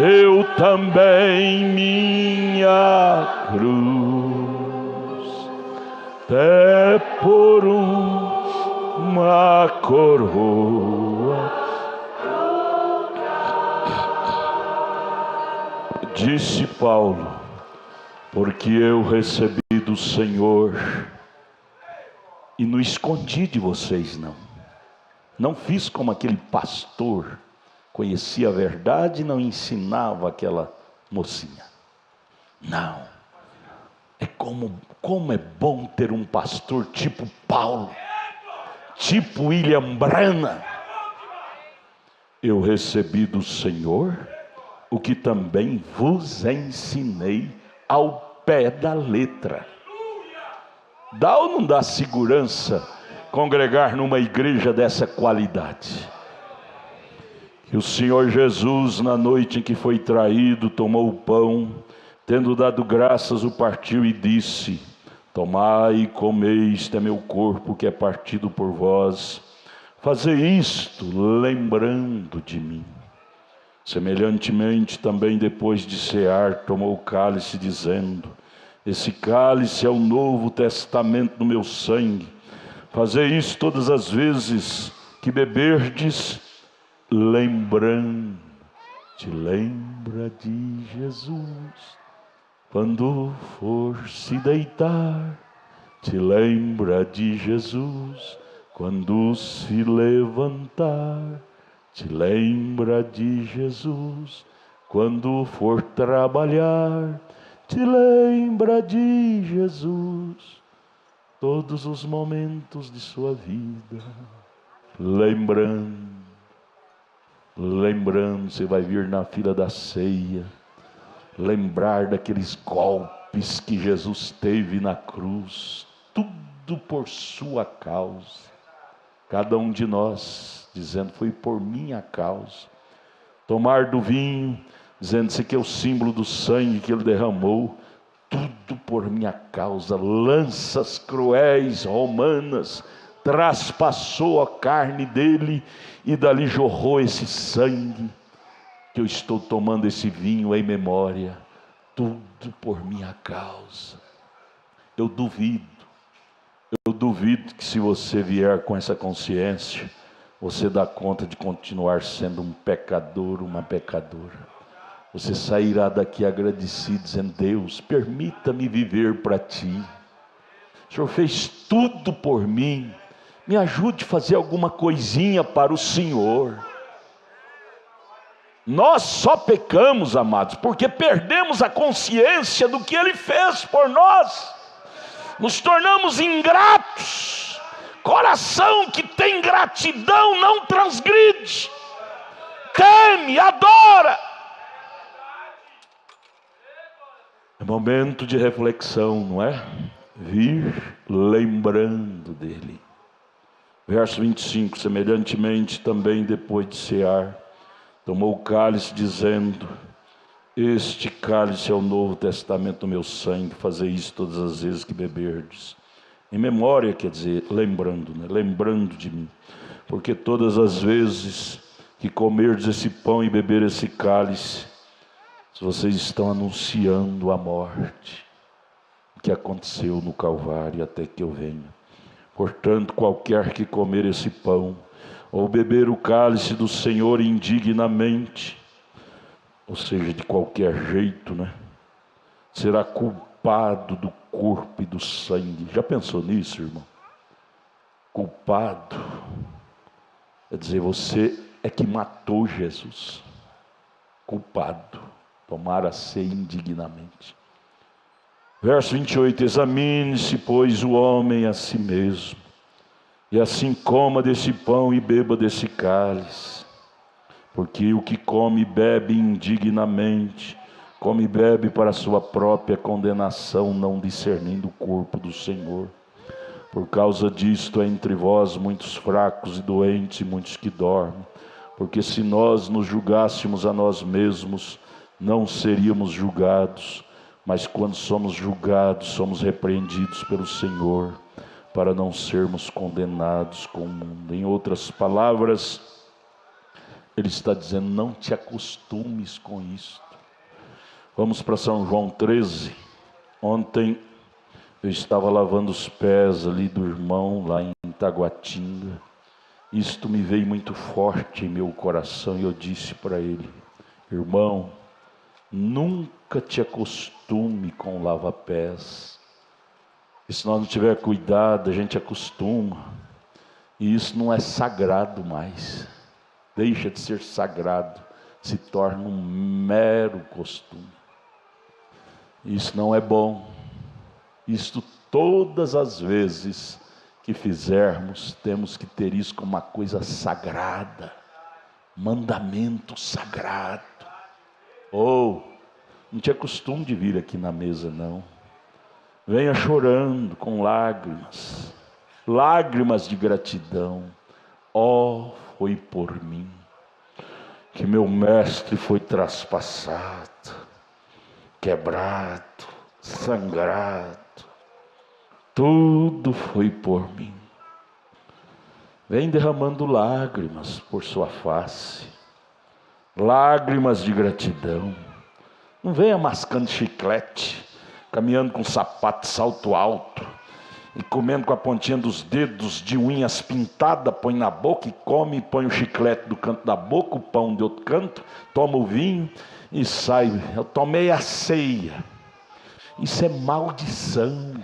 eu também minha cruz, até por uma coroa. Disse Paulo: porque eu recebi do Senhor e não escondi de vocês, não fiz como aquele pastor, conhecia a verdade e não ensinava aquela mocinha. Não, é como é bom ter um pastor tipo Paulo, tipo William Branham. Eu recebi do Senhor o que também vos ensinei ao pé da letra. Dá ou não dá segurança congregar numa igreja dessa qualidade? Que o Senhor Jesus, na noite em que foi traído, tomou o pão, tendo dado graças, o partiu e disse: tomai e comei, este é meu corpo que é partido por vós, fazei isto lembrando de mim. Semelhantemente também, depois de cear, tomou o cálice, dizendo: esse cálice é o novo testamento no meu sangue. Fazei isso todas as vezes que beberdes, lembrando. Te lembra de Jesus. Quando for se deitar, te lembra de Jesus. Quando se levantar, te lembra de Jesus. Quando for trabalhar, te lembra de Jesus. todos os momentos de sua vida, lembrando, você vai vir na fila da ceia, lembrar daqueles golpes que Jesus teve na cruz, tudo por sua causa, cada um de nós dizendo: foi por minha causa. Tomar do vinho, dizendo: esse aqui é o símbolo do sangue que ele derramou, tudo por minha causa. Lanças cruéis romanas traspassou a carne dele, e dali jorrou esse sangue, que eu estou tomando esse vinho em memória, tudo por minha causa. Eu duvido que, se você vier com essa consciência, você dá conta de continuar sendo um pecador, uma pecadora. Você sairá daqui agradecido, dizendo: Deus, permita-me viver para Ti. O Senhor fez tudo por mim, me ajude a fazer alguma coisinha para o Senhor. Nós só pecamos, amados, porque perdemos a consciência do que Ele fez por nós. Nos tornamos ingratos. Coração que tem gratidão não transgride, teme, adora. É momento de reflexão, não é? Vir lembrando dele. Verso 25: semelhantemente também, depois de cear, tomou o cálice, dizendo: este cálice é o novo testamento do meu sangue, fazei isso todas as vezes que beberdes. Em memória, quer dizer, lembrando, né? Lembrando de mim. Porque todas as vezes que comerdes esse pão e beber esse cálice, vocês estão anunciando a morte que aconteceu no Calvário até que eu venha. Portanto, qualquer que comer esse pão ou beber o cálice do Senhor indignamente, ou seja, de qualquer jeito, né, será culpado do corpo e do sangue. Já pensou nisso, irmão? Culpado, quer dizer, você é que matou Jesus. Culpado, tomar a ceia indignamente. Verso 28: examine-se, pois, o homem a si mesmo, e assim coma desse pão e beba desse cálice. Porque o que come e bebe indignamente, come e bebe para a sua própria condenação, não discernindo o corpo do Senhor. Por causa disto há entre vós muitos fracos e doentes, e muitos que dormem. Porque se nós nos julgássemos a nós mesmos, não seríamos julgados. Mas quando somos julgados, somos repreendidos pelo Senhor, para não sermos condenados com o mundo. Em outras palavras, Ele está dizendo: não te acostumes com isto. Vamos para São João 13. Ontem eu estava lavando os pés ali do irmão lá em Taguatinga. Isto me veio muito forte em meu coração, e eu disse para ele: irmão, nunca te acostume com lava-pés. E se nós não tiver cuidado, a gente acostuma, e isso não é sagrado mais. Deixa de ser sagrado, se torna um mero costume. Isso não é bom. Isto, todas as vezes que fizermos, temos que ter isso como uma coisa sagrada, mandamento sagrado. Não te acostume de vir aqui na mesa, não. Venha chorando, com lágrimas, lágrimas de gratidão. Foi por mim que meu mestre foi traspassado, quebrado, sangrado. Tudo foi por mim. Vem derramando lágrimas por sua face, lágrimas de gratidão. Não venha mascando chiclete, caminhando com sapato salto alto e comendo com a pontinha dos dedos de unhas pintadas, põe na boca e come, põe o chiclete do canto da boca, o pão de outro canto, toma o vinho e sai. Eu tomei a ceia. Isso é maldição.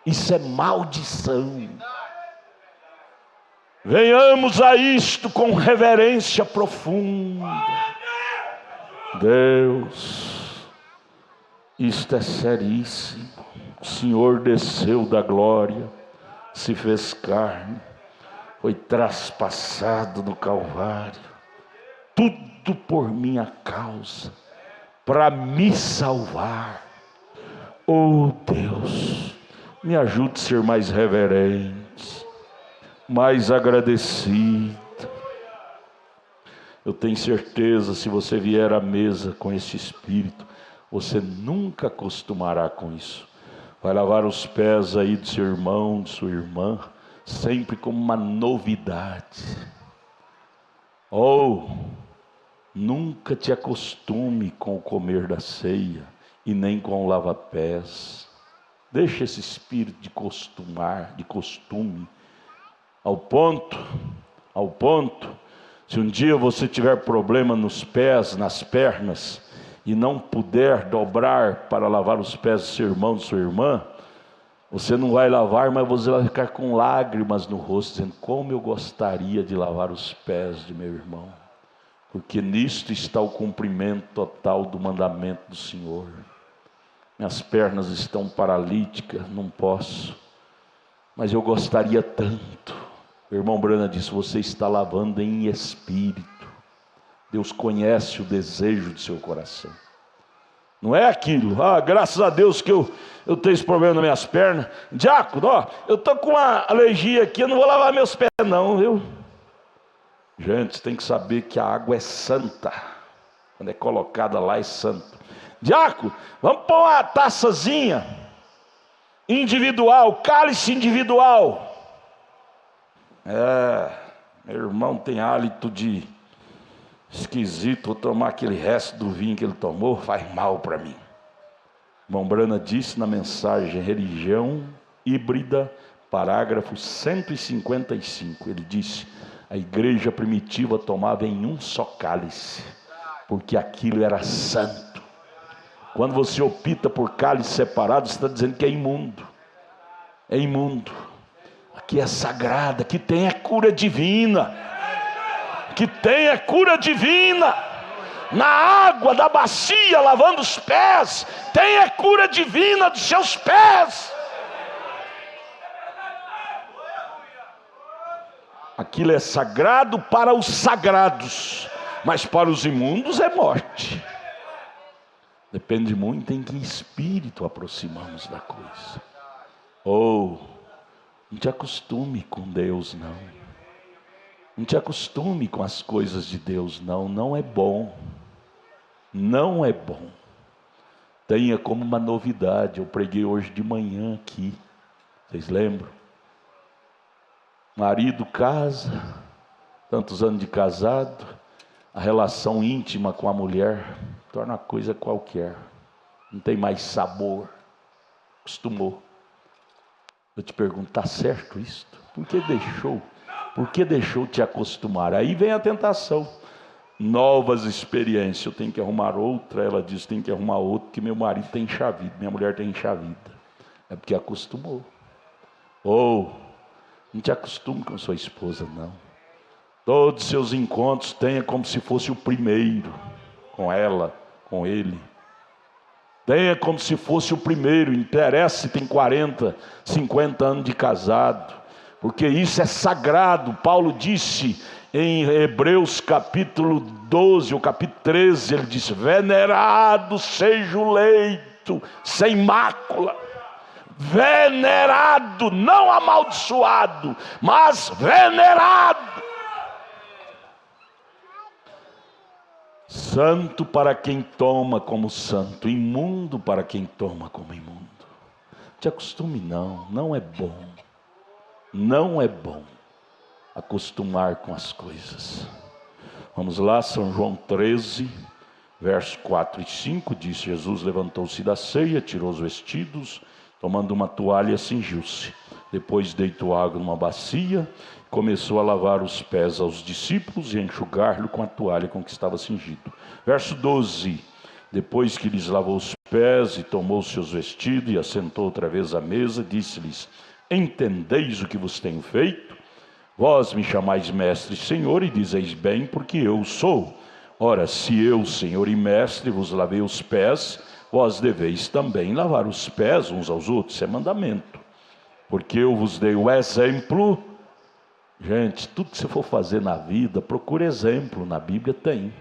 Isso é maldição. Venhamos a isto com reverência profunda. Deus, Isto é seríssimo. O Senhor desceu da glória, se fez carne, foi traspassado no Calvário, tudo por minha causa, para me salvar. Oh Deus, me ajude a ser mais reverente, mais agradecido. Eu tenho certeza, se você vier à mesa com esse espírito, você nunca acostumará com isso. Vai lavar os pés aí do seu irmão, de sua irmã, sempre como uma novidade. Nunca te acostume com o comer da ceia e nem com o lava-pés. Deixa esse espírito de costume, ao ponto, se um dia você tiver problema nos pés, nas pernas, e não puder dobrar para lavar os pés do seu irmão, de sua irmã, você não vai lavar, mas você vai ficar com lágrimas no rosto, dizendo: como eu gostaria de lavar os pés de meu irmão, porque nisto está o cumprimento total do mandamento do Senhor. Minhas pernas estão paralíticas, não posso, mas eu gostaria tanto. O irmão Brana disse: você está lavando em espírito. Deus conhece o desejo do seu coração. Não é aquilo: graças a Deus que eu tenho esse problema nas minhas pernas. Diácono, eu estou com uma alergia aqui, eu não vou lavar meus pés não, viu? Gente, tem que saber que a água é santa. Quando é colocada lá é santo. Diácono, vamos pôr uma taçazinha individual, cálice individual. Meu irmão tem hálito de esquisito, vou tomar aquele resto do vinho que ele tomou, faz mal para mim. Irmão Brana disse na mensagem Religião Híbrida, parágrafo 155, ele disse: a igreja primitiva tomava em um só cálice, porque aquilo era santo. Quando você opta por cálice separado, você está dizendo que é imundo. É imundo. Aqui é sagrado, aqui tem a cura divina. Que tem a cura divina. Na água da bacia, lavando os pés, tem a cura divina dos seus pés. Aquilo é sagrado para os sagrados, mas para os imundos é morte. Depende muito em que espírito aproximamos da coisa. Não te acostume com Deus, não. Não te acostume com as coisas de Deus, não. Não é bom. Não é bom. Tenha como uma novidade. Eu preguei hoje de manhã aqui. Vocês lembram? Marido casa, tantos anos de casado, a relação íntima com a mulher torna a coisa qualquer. Não tem mais sabor. Acostumou. Eu te pergunto, está certo isso? Por que deixou? Por que deixou te acostumar? Aí vem a tentação. Novas experiências. Eu tenho que arrumar outra. Ela diz: tem que arrumar outra, que meu marido tem enxavido, minha mulher tem enxavida. É porque acostumou. Não te acostume com sua esposa, não. Todos os seus encontros tenha como se fosse o primeiro, com ela, com ele. Tenha como se fosse o primeiro. Interessa se tem 40, 50 anos de casado, porque isso é sagrado. Paulo disse em Hebreus capítulo 12, ou capítulo 13, ele disse: venerado seja o leito sem mácula. Venerado, não amaldiçoado, mas venerado. Santo para quem toma como santo, imundo para quem toma como imundo. Te acostume não, não é bom. Não é bom acostumar com as coisas. Vamos lá, São João 13, versos 4 e 5, diz: Jesus levantou-se da ceia, tirou os vestidos, tomando uma toalha, cingiu-se. Depois deitou água numa bacia, começou a lavar os pés aos discípulos e a enxugar-lhe com a toalha com que estava cingido. Verso 12: depois que lhes lavou os pés e tomou seus vestidos e assentou outra vez à mesa, disse-lhes: entendeis o que vos tenho feito? Vós me chamais mestre e senhor, e dizeis bem, porque eu sou. Ora, se eu, senhor e mestre, vos lavei os pés, vós deveis também lavar os pés uns aos outros. Isso é mandamento. Porque eu vos dei o exemplo. Gente, tudo que você for fazer na vida, procure exemplo. Na Bíblia tem.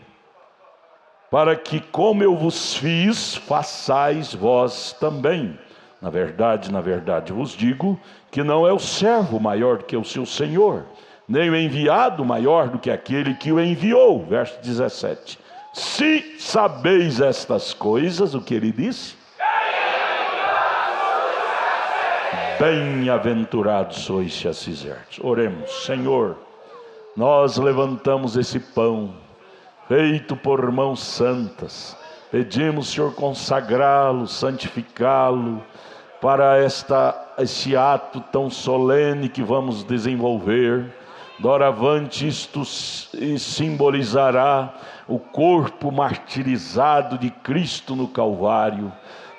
Para que, como eu vos fiz, façais vós também. Na verdade, vos digo que não é o servo maior do que o seu senhor, nem o enviado maior do que aquele que o enviou. Verso 17. Se sabeis estas coisas, o que ele disse? Bem-aventurados sois se as fizerdes. Oremos. Senhor, nós levantamos esse pão, feito por mãos santas. Pedimos, Senhor, consagrá-lo, santificá-lo, para esse ato tão solene que vamos desenvolver. Doravante isto simbolizará o corpo martirizado de Cristo no Calvário.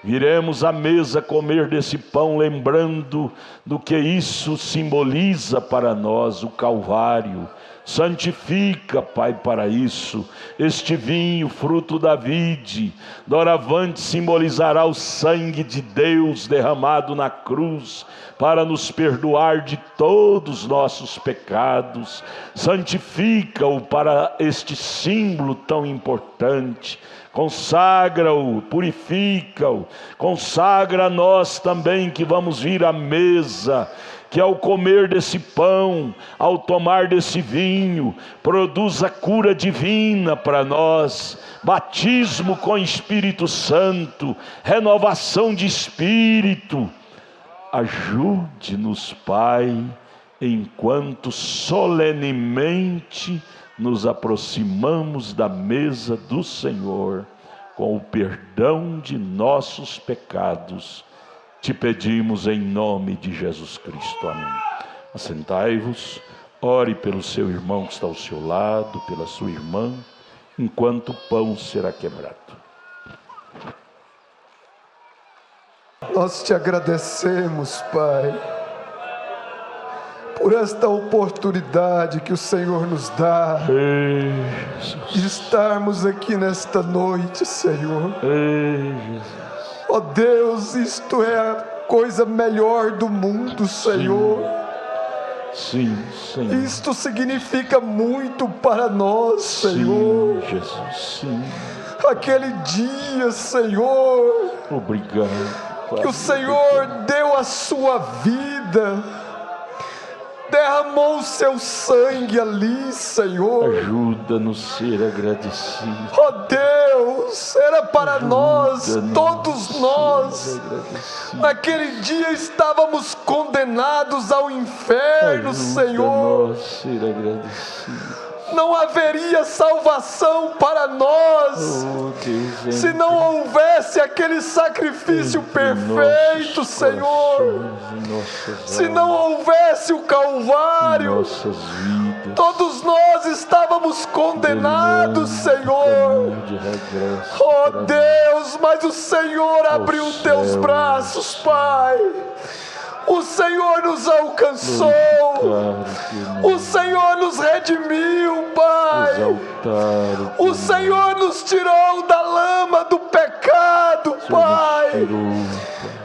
Viremos à mesa comer desse pão, lembrando do que isso simboliza para nós, o Calvário. Santifica, Pai, para isso, este vinho, fruto da vide. Doravante simbolizará o sangue de Deus derramado na cruz, para nos perdoar de todos os nossos pecados. Santifica-o para este símbolo tão importante. Consagra-o, purifica-o, consagra a nós também que vamos vir à mesa, que ao comer desse pão, ao tomar desse vinho, produza cura divina para nós, batismo com Espírito Santo, renovação de espírito. Ajude-nos, Pai, enquanto solenemente nos aproximamos da mesa do Senhor, com o perdão de nossos pecados. Te pedimos em nome de Jesus Cristo. Amém. Assentai-vos, ore pelo seu irmão que está ao seu lado, pela sua irmã, enquanto o pão será quebrado. Nós te agradecemos, Pai, por esta oportunidade que o Senhor nos dá de estarmos aqui nesta noite, Senhor. Ó Deus, isto é a coisa melhor do mundo, Senhor. Sim, Senhor. Isto significa muito para nós, Senhor. Sim, Jesus, sim. Aquele dia, Senhor, obrigado, Pai, que o Senhor deu a sua vida, derramou o seu sangue ali, Senhor. Ajuda-nos a ser agradecidos. Ó Deus, era para nós, todos nós. Naquele dia estávamos condenados ao inferno, Senhor. Ajuda-nos a ser agradecidos. Não haveria salvação para nós se não houvesse aquele sacrifício perfeito, Senhor. Se não houvesse o Calvário, todos nós estávamos condenados, Senhor. Oh Deus, mas o Senhor abriu teus braços, Pai. O Senhor nos alcançou, o Senhor nos redimiu, Pai. O Senhor nos tirou da lama do pecado, Pai,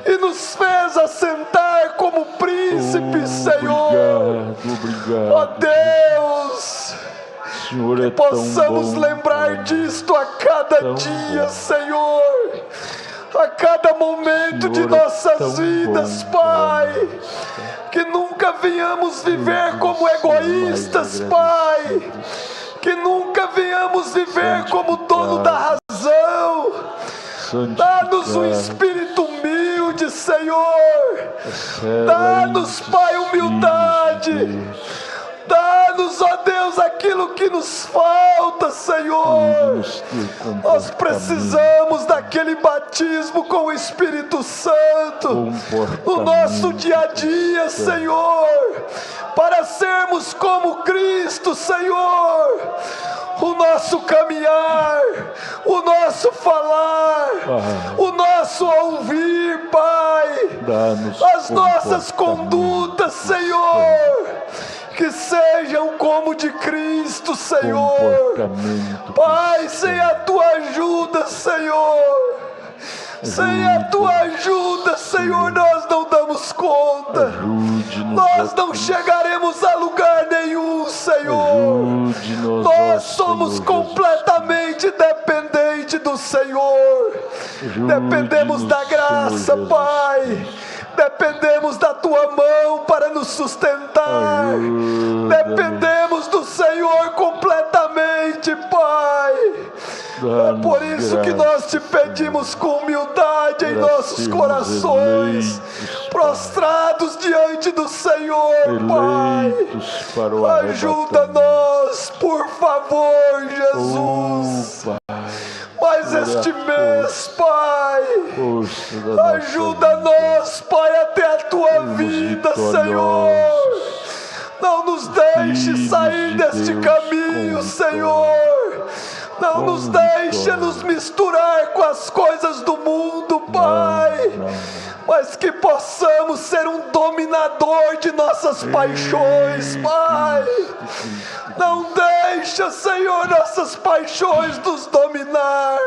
e nos fez assentar como príncipes, Senhor. Ó Deus, que possamos lembrar disto a cada dia, Senhor, a cada momento de nossas vidas, Pai. Que nunca venhamos viver como egoístas, Pai. Que nunca venhamos viver como dono da razão. Dá-nos um espírito humilde, Senhor. Dá-nos, Pai, humildade. Dá-nos, ó Deus, aquilo que nos falta, Senhor. Nós precisamos daquele batismo com o Espírito Santo no nosso dia a dia, Senhor, para sermos como Cristo, Senhor. O nosso caminhar, o nosso falar, o nosso ouvir, Pai, as nossas condutas, Senhor, que sejam como de Cristo, Senhor. Pai, sem a tua ajuda, Senhor, Sem a tua ajuda, Senhor, nós não damos conta. Ajude-nos, Nós não chegaremos a lugar nenhum, Senhor. ajude-nos, Nós somos Senhor completamente dependentes do Senhor. Dependemos da graça, Senhor Pai. Dependemos da tua mão para nos sustentar. Dependemos do Senhor completamente, Pai. É por isso que nós te pedimos com humildade em nossos corações, prostrados diante do Senhor, Pai. Ajuda-nos, por favor, Jesus. Mas este mês, Pai, ajuda-nos, Pai, até a tua vida, Senhor. Não nos deixe sair deste caminho, Senhor. Não nos deixe nos misturar com as coisas do mundo, Pai. Mas que possamos ser um dominador de nossas paixões, Pai. Não deixa, Senhor, nossas paixões nos dominar,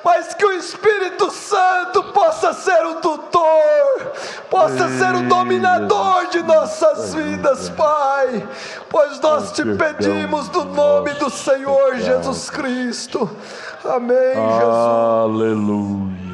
mas que o Espírito Santo possa ser o tutor, possa ser o dominador de nossas vidas, Pai. Pois nós te pedimos no nome do Senhor Jesus Cristo. Amém, Jesus. Aleluia.